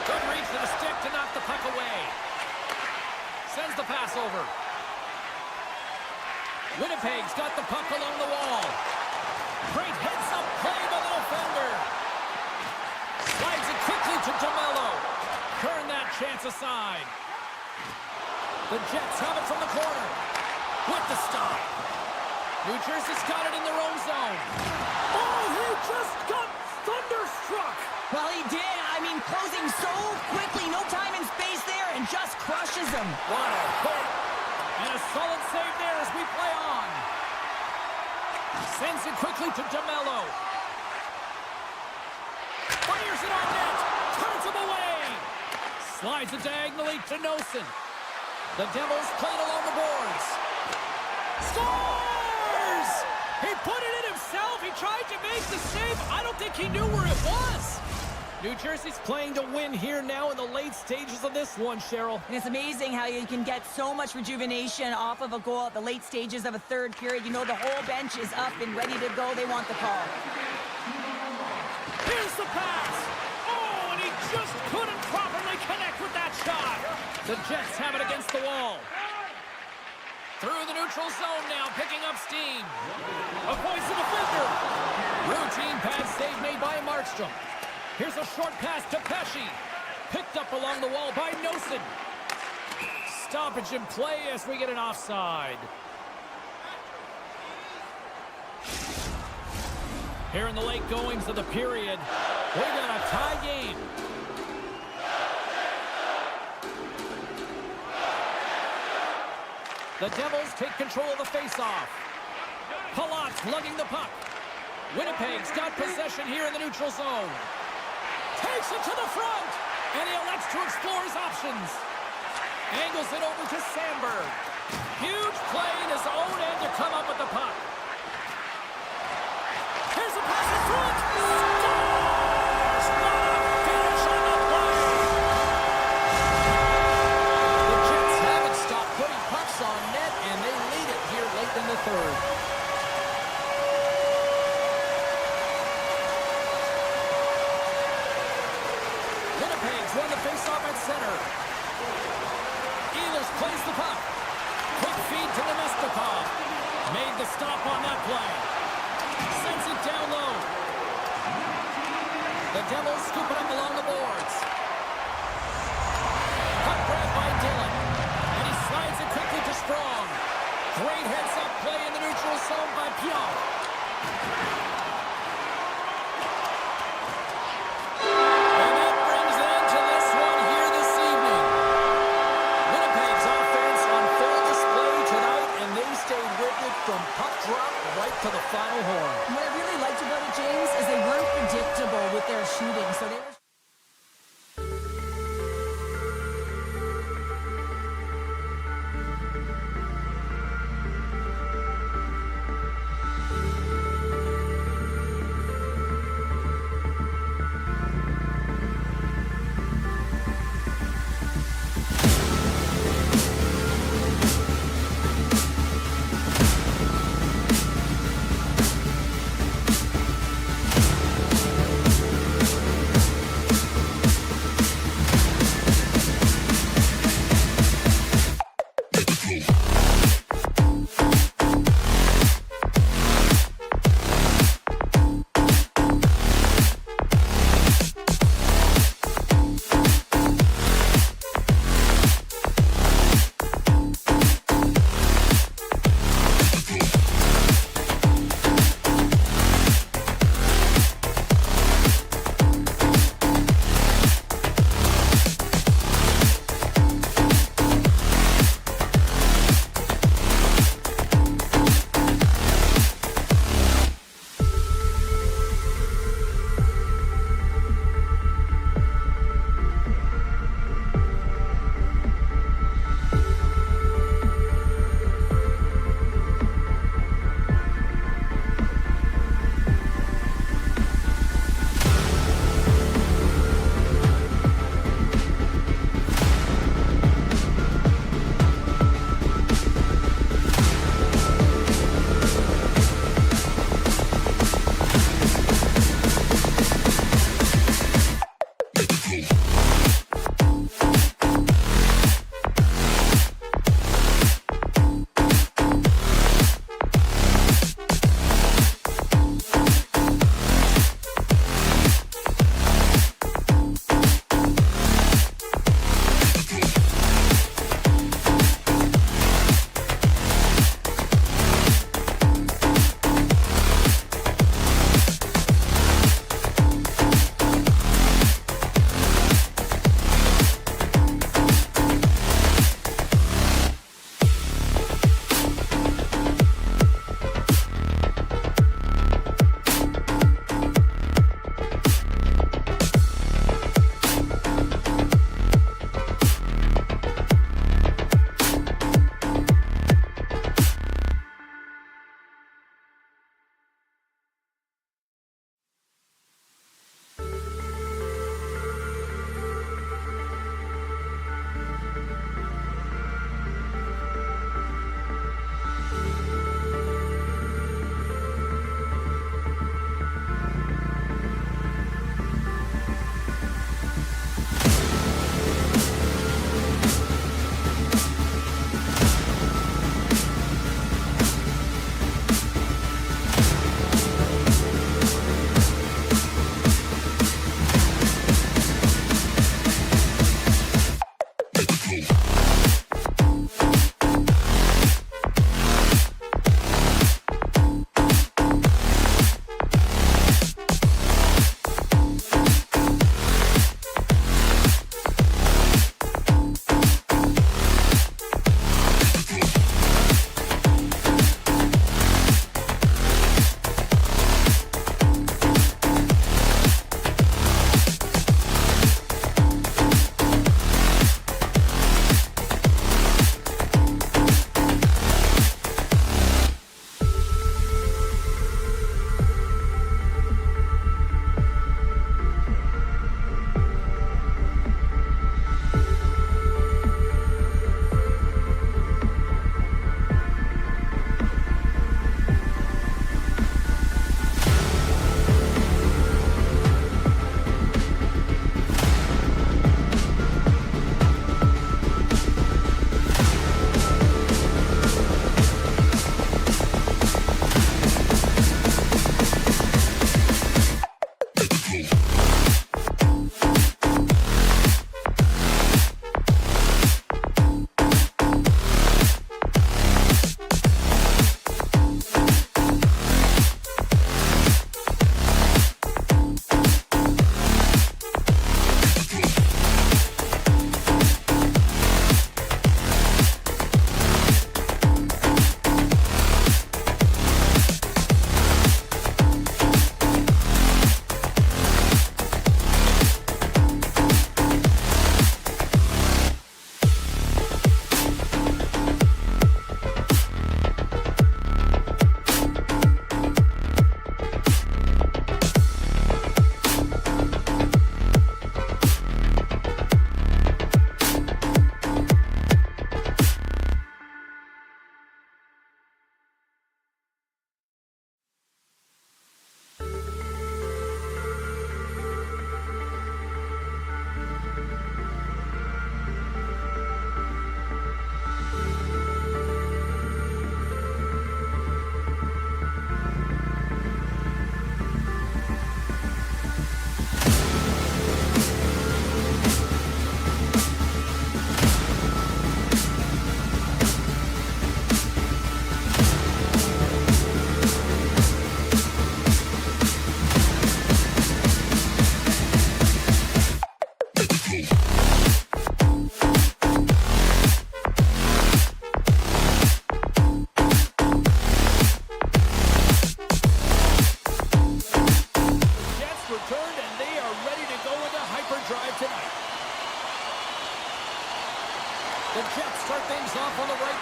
Good reach to the stick to knock the puck away. Sends the pass over. Winnipeg's got the puck along the wall. Great heads-up play by the defender. Slides it quickly to DeMello. Turn that chance aside. The Jets have it from the corner. With the stop. New Jersey's got it in their own zone. Oh, he just got thunderstruck. Well, he did. I mean, closing so quickly. No time and space there, and just crushes him. What a hit. And a solid save there as we play on. Sends it quickly to DeMello. Fires it on net. Turns him away. Slides it diagonally to Nosen. The Devils played along the boards. Scores! He put it in himself. He tried to make the save. I don't think he knew where it was. New Jersey's playing to win here now in the late stages of this one, Cheryl. And it's amazing how you can get so much rejuvenation off of a goal at the late stages of a third period. You know the whole bench is up and ready to go. They want the call. Here's the pass. Oh, and he just couldn't properly connect with that shot. The Jets have it against the wall. Through the neutral zone now, picking up steam. Avoids the defender. Routine pass save made by Markstrom. Here's a short pass to Pesci. Picked up along the wall by Nosen. stoppage in play as we get an offside. Here in the late goings of the period, we got a tie game. The Devils take control of the faceoff. Palat's lugging the puck. Winnipeg's got possession here in the neutral zone. Takes it to the front, and he elects to explore his options. Angles it over to Sandberg. Huge play in his own end to come up with the puck. Here's a pass in front. Scores! What a finish on the play! The Jets haven't stopped putting pucks on net, and they lead it here late in the third. Winnipeg's won the faceoff at center. Ehlers plays the puck. Quick feed to Nemestikov. Made the stop on that play. Sends it down low. The Devils scoop it up along the boards. Puck grab by Dillon. And he slides it quickly to Strong. Great heads-up play in the neutral zone by Pionk. And that brings an end to this one here this evening. Winnipeg's offense on full display tonight, and they stayed with it from puck drop right to the final horn. What I really liked about it, James, is they weren't predictable with their shooting. So they were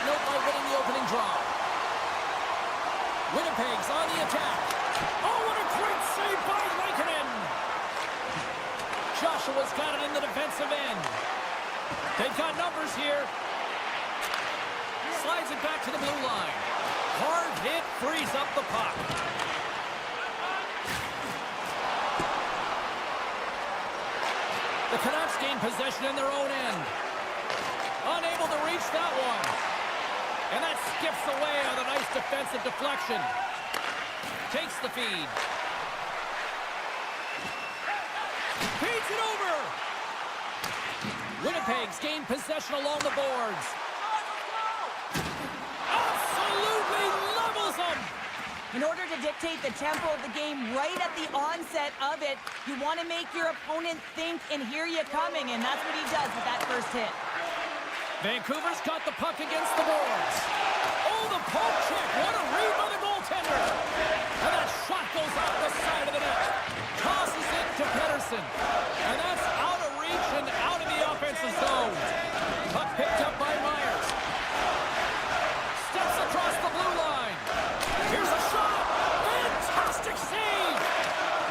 note by winning the opening draw. Winnipeg's on the attack. Oh, what a great save by Lankinen. Joshua's got it in the defensive end. They've got numbers here. Slides it back to the blue line. Hard hit frees up the puck. The Canucks gain possession in their own end. Unable to reach that one. And that skips away on a nice defensive deflection. Takes the feed. Feeds it over. Winnipeg's gained possession along the boards. Absolutely levels them. In order to dictate the tempo of the game right at the onset of it, you want to make your opponent think and hear you coming, and that's what he does with that first hit. Vancouver's got the puck against the boards. Oh, the poke check. What a read by the goaltender. And that shot goes off the side of the net. Tosses it to Pettersson. And that's out of reach and out of the offensive zone. Puck picked up by Myers. Steps across the blue line. Here's a shot. Fantastic save.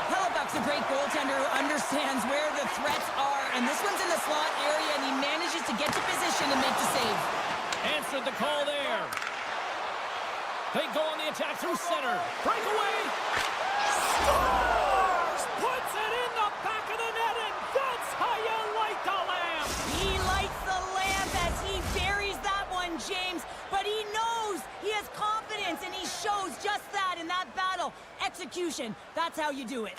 Hellebuck's a great goaltender who understands where the threats are, and this one's in the slot area, and he manages to get to position and make the save. Answered the call there. They go on the attack through center. Breakaway. Scores! Puts it in the back of the net, and that's how you light the lamp. He lights the lamp as he buries that one, James, but he knows he has confidence, and he shows just that in that battle. Execution, that's how you do it.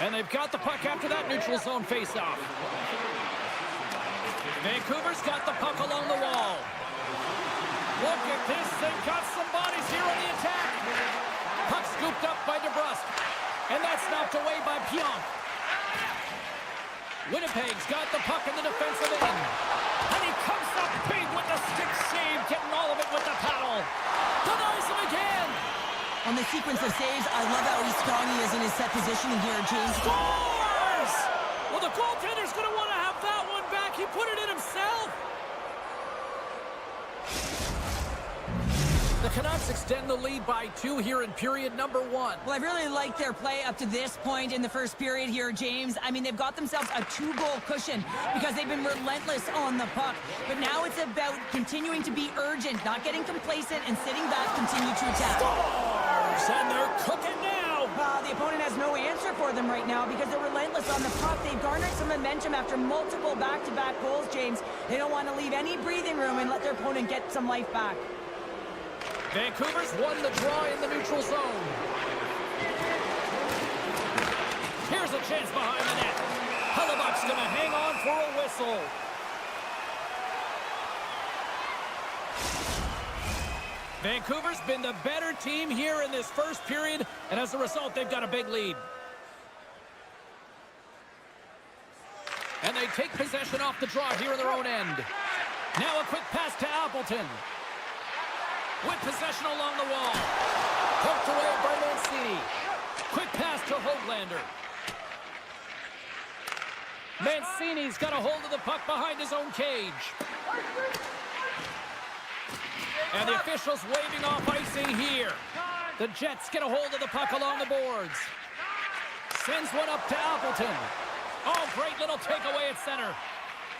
And they've got the puck after that neutral zone faceoff. Vancouver's got the puck along the wall. Look at this, they've got some bodies here on the attack. Puck scooped up by DeBrusque. And that's knocked away by Pionk. Winnipeg's got the puck in the defensive end. And he comes up big with the stick save, getting all of it with the paddle. Denies him again. On the sequence of saves, I love how strong he is in his set positioning here, James. Scores! Well, the goaltender's going to want to have that one back. He put it in himself. The Canucks extend the lead by 2 here in period number 1. Well, I really like their play up to this point in the first period here, James. I mean, they've got themselves a 2-goal cushion because they've been relentless on the puck. But now it's about continuing to be urgent, not getting complacent, and sitting back, continue to attack. Scores! And they're cooking now. The opponent has no answer for them right now because they're relentless on the puck. They've garnered some momentum after multiple back-to-back goals, James. They don't want to leave any breathing room and let their opponent get some life back. Vancouver's won the draw in the neutral zone. Here's a chance behind the net. Hellebuck's going to hang on for a whistle. Vancouver's been the better team here in this first period, and as a result, they've got a big lead. And they take possession off the draw here in their own end. Now a quick pass to Appleton. With possession along the wall. Poked away by Mancini. Quick pass to Höglander. Mancini's got a hold of the puck behind his own cage. And the officials waving off icing here. The Jets get a hold of the puck along the boards. Sends one up to Appleton. Oh, great little takeaway at center.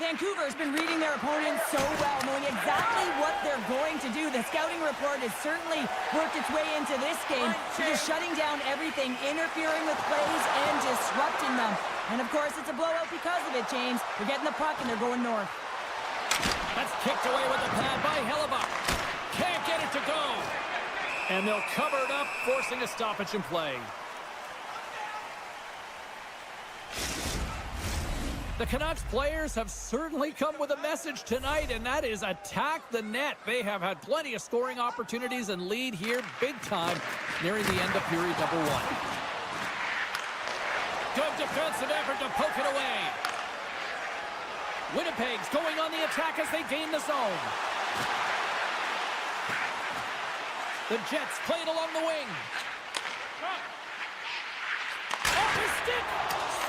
Vancouver has been reading their opponents so well, knowing exactly what they're going to do. The scouting report has certainly worked its way into this game. They're just shutting down everything, interfering with plays, and disrupting them. And, of course, it's a blowout because of it, James. They're getting the puck, and they're going north. That's kicked away with the pad by Hellebuck. Can't get it to go. And they'll cover it up, forcing a stoppage in play. The Canucks players have certainly come with a message tonight, and that is attack the net. They have had plenty of scoring opportunities and lead here big time nearing the end of period number 1. Good defensive effort to poke it away. Winnipeg's going on the attack as they gain the zone. The Jets play it along the wing. Off his stick!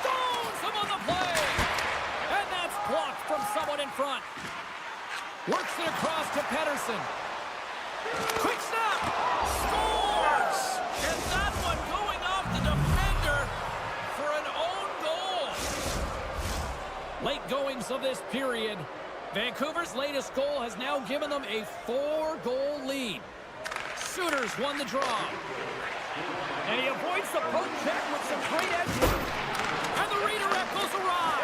Stones him on the play! And that's blocked from someone in front. Works it across to Pedersen. Quick snap! Scores! And that one going off the defender for an own goal. Late goings of this period. Vancouver's latest goal has now given them a 4-goal lead. Sooners won the draw. And he avoids the poke check with some great edge. And the redirect goes awry.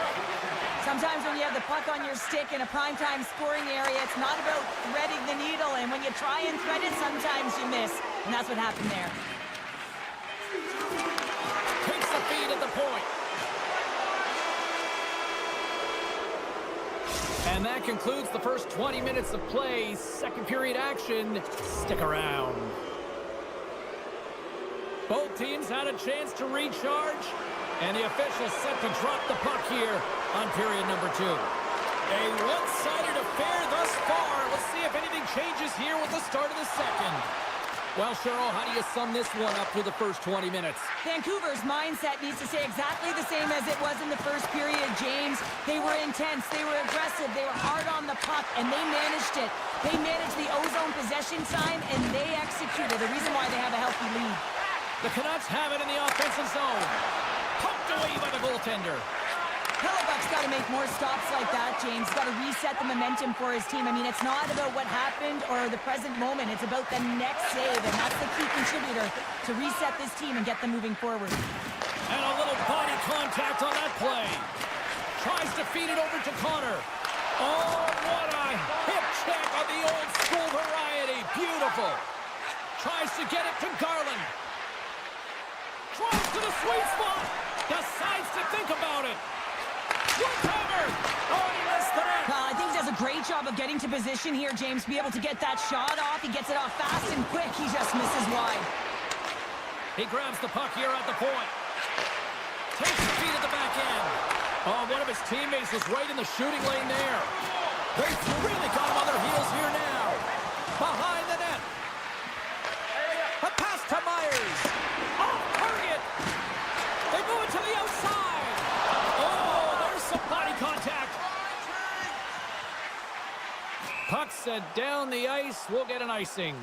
Sometimes when you have the puck on your stick in a primetime scoring area, it's not about threading the needle. And when you try and thread it, sometimes you miss. And that's what happened there. Takes the feed at the point. And that concludes the first 20 minutes of play. Second period action. Stick around. Both teams had a chance to recharge. And the officials set to drop the puck here on period number 2. A one-sided affair thus far. Let's see if anything changes here with the start of the second. Well, Cheryl, how do you sum this one up through the first 20 minutes? Vancouver's mindset needs to stay exactly the same as it was in the first period, James. They were intense, they were aggressive, they were hard on the puck, and they managed it. They managed the ozone possession time, and they executed. The reason why they have a healthy lead. The Canucks have it in the offensive zone. Pumped away by the goaltender. Hellebuck's got to make more stops like that, James. He's got to reset the momentum for his team. I mean, it's not about what happened or the present moment. It's about the next save, and that's the key contributor to reset this team and get them moving forward. And a little body contact on that play. Tries to feed it over to Connor. Oh, what a hip check on the old school variety. Beautiful. Tries to get it to Garland. Drives to the sweet spot. Decides to think about it. One-timer! Oh, he missed the net! I think he does a great job of getting to position here, James, to be able to get that shot off. He gets it off fast and quick. He just misses wide. He grabs the puck here at the point. Takes the feed at the back end. Oh, one of his teammates was right in the shooting lane there. They've really got him on their heels here now. Behind the net. A pass to Myers. Off target. They move it to the outside. Oh, there's some body contact. Puck sent down the ice. We'll get an icing.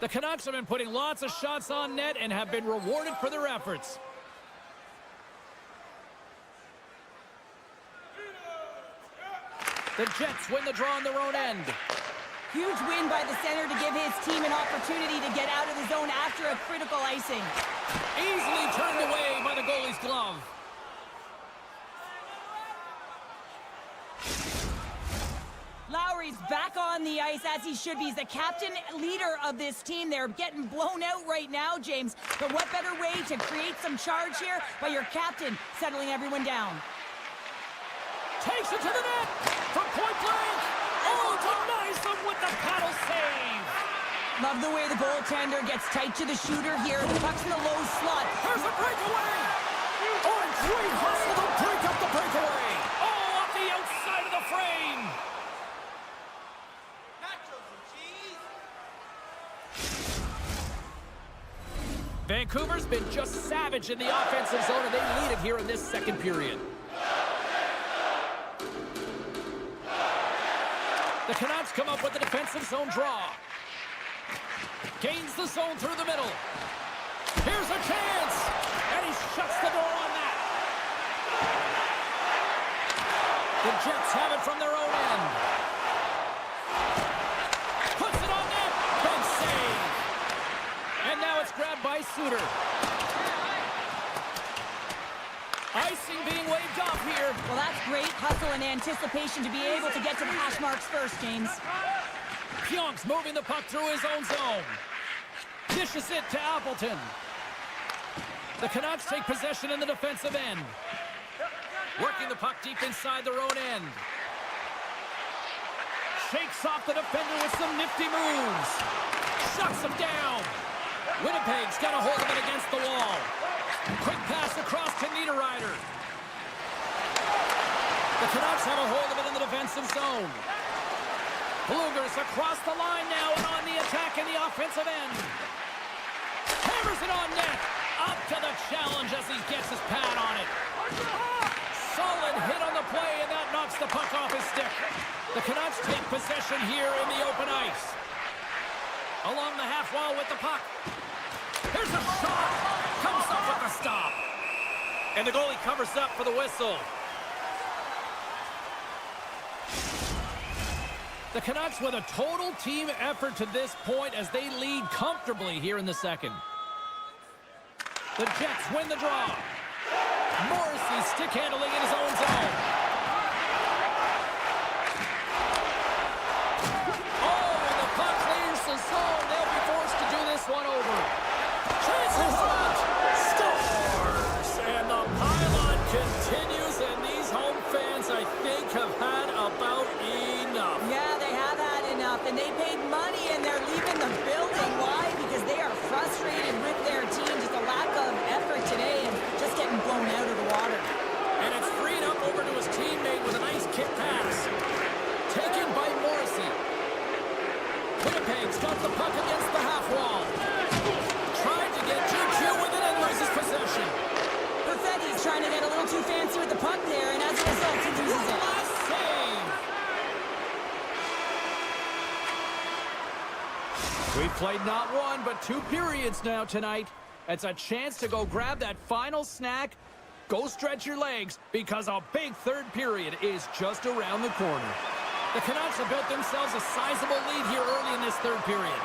The Canucks have been putting lots of shots on net and have been rewarded for their efforts. The Jets win the draw on their own end. Huge win by the center to give his team an opportunity to get out of the zone after a critical icing. Easily turned away by the goalie's glove. Lowry's back on the ice as he should be. He's the captain, leader of this team. They're getting blown out right now, James. But what better way to create some charge here by your captain settling everyone down? Takes it to the net from point blank. Oh, denies them with the paddle save. Love the way the goaltender gets tight to the shooter here. The puck's in the low slot. There's a breakaway. Oh, and great hustle to break up the breakaway. Oh, off the outside of the frame. Vancouver's been just savage in the offensive zone, and they lead it here in this second period. The Canucks come up with the defensive zone draw. Gains the zone through the middle. Here's a chance, and he shuts the door on that. The Jets have it from their own end. Puts it on net. Big save. And now it's grabbed by Suter. Icing being waved off here. Well, that's great hustle and anticipation to be able to get to the hash marks first, James. Pionk's moving the puck through his own zone. Dishes it to Appleton. The Canucks take possession in the defensive end. Working the puck deep inside their own end. Shakes off the defender with some nifty moves. Shuts him down. Winnipeg's got a hold of it against the wall. Quick pass across to Niederreiter. The Canucks have a hold of it in the defensive zone. Bluger's across the line now and on the attack in the offensive end. Hammers it on net. Up to the challenge as he gets his pad on it. Solid hit on the play, and that knocks the puck off his stick. The Canucks take possession here in the open ice. Along the half wall with the puck. Here's a shot. Comes up with the stop. And the goalie covers up for the whistle. The Canucks with a total team effort to this point as they lead comfortably here in the second. The Jets win the draw. Morrissey stick handling in his own zone. Oh, and the puck clears the zone. They'll be forced to do this one over. Chances shot. Scores. And the pylon continues, and these home fans, I think, have had about enough. Yeah, they have had enough, and they paid money, and they're leaving the building. Why? Because they are frustrated with their team. Just a lack of effort today and just getting blown out of the water. And it's freed up over to his teammate with a nice kick pass. Taken by Morrissey. Winnipeg's got the puck against the half wall. Tried to get GQ with it and loses possession. Perfetti's trying to get a little too fancy with the puck there, and as a result, he loses it. Last save. We've played not one, but 2 periods now tonight. It's a chance to go grab that final snack. Go stretch your legs, because a big third period is just around the corner. The Canucks have built themselves a sizable lead here early in this third period.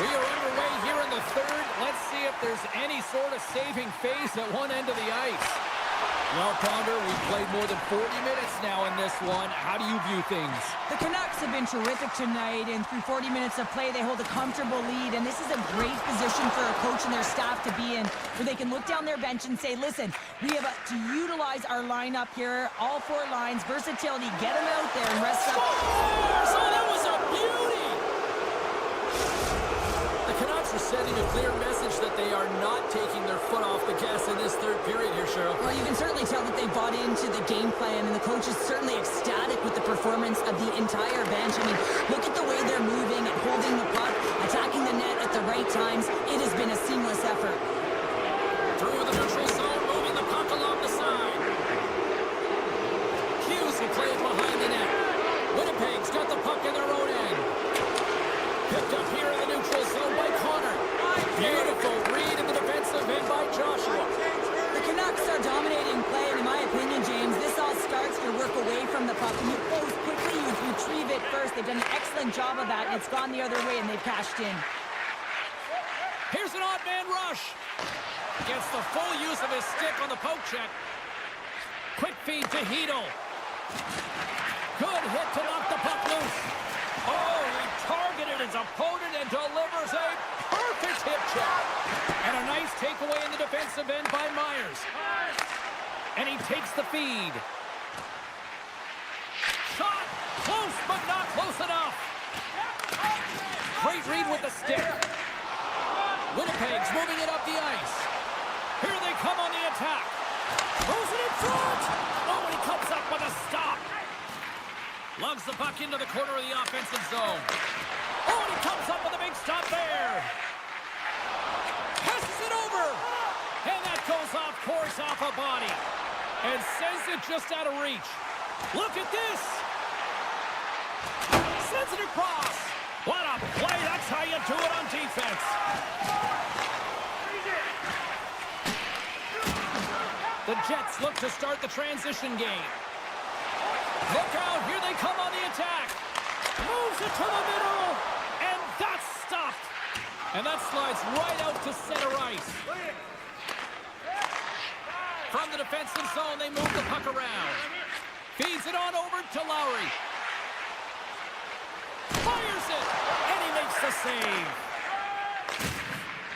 We are underway here in the third. Let's see if there's any sort of saving face at one end of the ice. Well, Ponder, we've played more than 40 minutes now in this one. How do you view things? The Canucks have been terrific tonight, and through 40 minutes of play, they hold a comfortable lead, and this is a great position for a coach and their staff to be in, where they can look down their bench and say, listen, we have to utilize our lineup here, all 4 lines, versatility, get them out there and rest up. So that was a beauty! The Canucks are sending a clear message that they are not taking their foot off the gas in this third period here, Cheryl. Well, you can certainly tell that they bought into the game plan, and the coach is certainly ecstatic with the performance of the entire bench. I mean, look at the way they're moving and holding the puck, attacking the net at the right times. It has been a seamless effort. Through the neutral zone, moving the puck along the side. Hughes will play it behind the net. Winnipeg's got the puck in their own end. Picked up here in the neutral zone by Connor. Beautiful read in the defensive end by Joshua. The Canucks are dominating play, and in my opinion, James, this all starts your work away from the puck. When you close quickly, you retrieve it first. They've done an excellent job of that, and it's gone the other way, and they've cashed in. Here's an odd man rush. Gets the full use of his stick on the poke check. Quick feed to Hedl. Good hit to knock the puck loose. Oh, he targeted his opponent and delivers a perfect hip check. And a nice takeaway in the defensive end by Myers. And he takes the feed. Shot! Close, but not close enough. Great read with the stick. Winnipeg's moving it up the ice. Here they come on the attack. Moves it in front. Oh, and he comes up with a stop. Lugs the puck into the corner of the offensive zone. Oh, and he comes up with a big stop there. Passes it over. And that goes off course, off a body. And sends it just out of reach. Look at this. Sends it across. What a play. That's how you do it on defense. The Jets look to start the transition game. Look out, here they come on the attack. Moves it to the middle, and that's stopped. And that slides right out to center ice. From the defensive zone, they move the puck around. Feeds it on over to Lowry. Fires it, and he makes the save.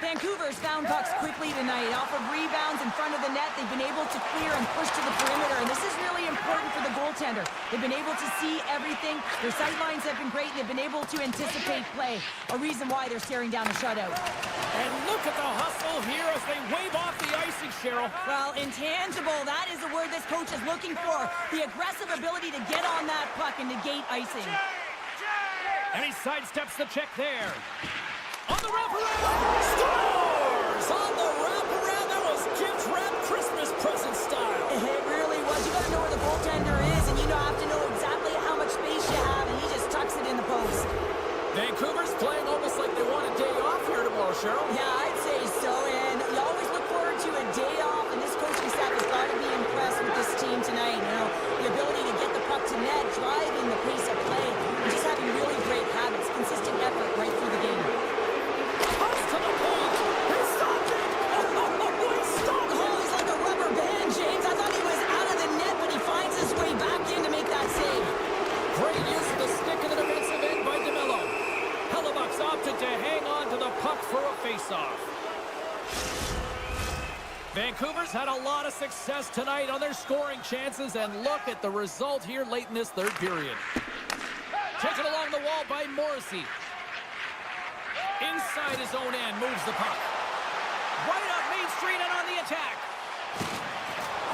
Vancouver's found pucks quickly tonight. Off of rebounds in front of the net, they've been able to clear and push to the perimeter, and this is really important for the goaltender. They've been able to see everything. Their sight lines have been great, and they've been able to anticipate play. A reason why they're staring down a shutout. And look at the hustle here as they wave off the icing, Cheryl. Well, intangible, that is the word this coach is looking for. The aggressive ability to get on that puck and negate icing. And he sidesteps the check there. On the wraparound! Scores! On the wraparound! That was Jim's Wrap Christmas present style. It really was, you got to know where the goaltender is, and you have to know exactly how much space you have, and he just tucks it in the post. Vancouver's playing almost like they want a day off here tomorrow, Cheryl. Yeah, I'd say so, and you always look forward to a day off, and this coaching staff has got to be impressed with this team tonight. The ability to get the puck to net, driving the pace of play, and just having really great habits, consistent effort right through the game. Pass to the point. He stopped it. He stopped it. Oh, he's like a rubber band, James. I thought he was out of the net, but he finds his way back in to make that save. Great use of the stick in the defensive end by DeMello. Hellebuck's opted to hang on to the puck for a face-off. Vancouver's had a lot of success tonight on their scoring chances, and look at the result here late in this third period. Taken along the wall by Morrissey. Inside his own end, moves the puck. Right up Main Street and on the attack.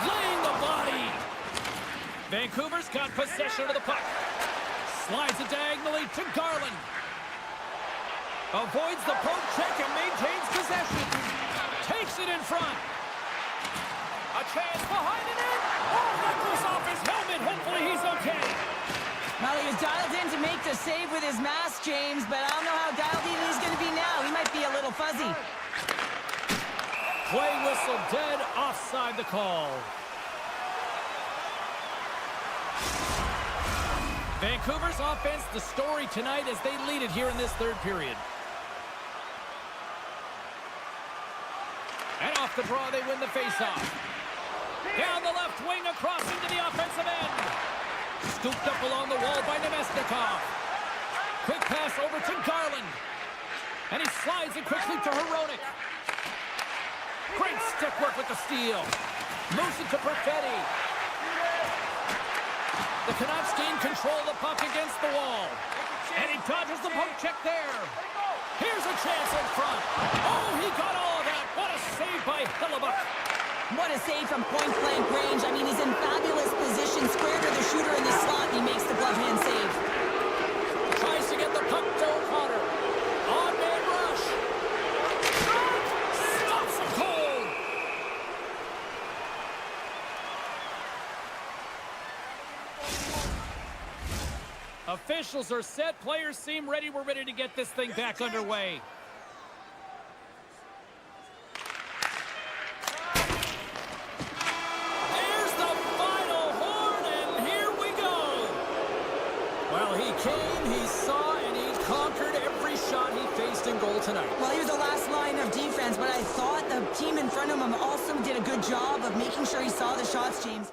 Laying the body. Vancouver's got possession of the puck. Slides it diagonally to Garland. Avoids the poke check and maintains possession. Takes it in front. A chance behind the net. Oh, that goes off his helmet. Hopefully he's okay. Well, he was dialed in to make the save with his mask, James, but I don't know how dialed in he's going to be now. He might be a little fuzzy. Play whistle dead, offside the call. Vancouver's offense, the story tonight as they lead it here in this third period. And off the draw, they win the faceoff. Down the left wing, across into the offensive end. Scooped up along the wall by Nemesnikov. Quick pass over to Garland. And he slides it quickly to Hronek. Great stick work with the steal. Moves it to Perfetti. The Canucks gain control of the puck against the wall. And he dodges the poke check there. Here's a chance in front. Oh, he got all of that. What a save by Hellebuck. What a save from point-blank range. I mean, he's in fabulous position, square to the shooter in the slot, and he makes the glove hand save. Tries to get the puck to O'Connor. On-man rush. Stops him cold. Officials are set. Players seem ready. We're ready to get this thing back underway. There's the final horn, and here we go. Well, he came, he saw, and he conquered every shot he faced in goal tonight. Well, he was the last line of defense, but I thought the team in front of him also did a good job of making sure he saw the shots, James.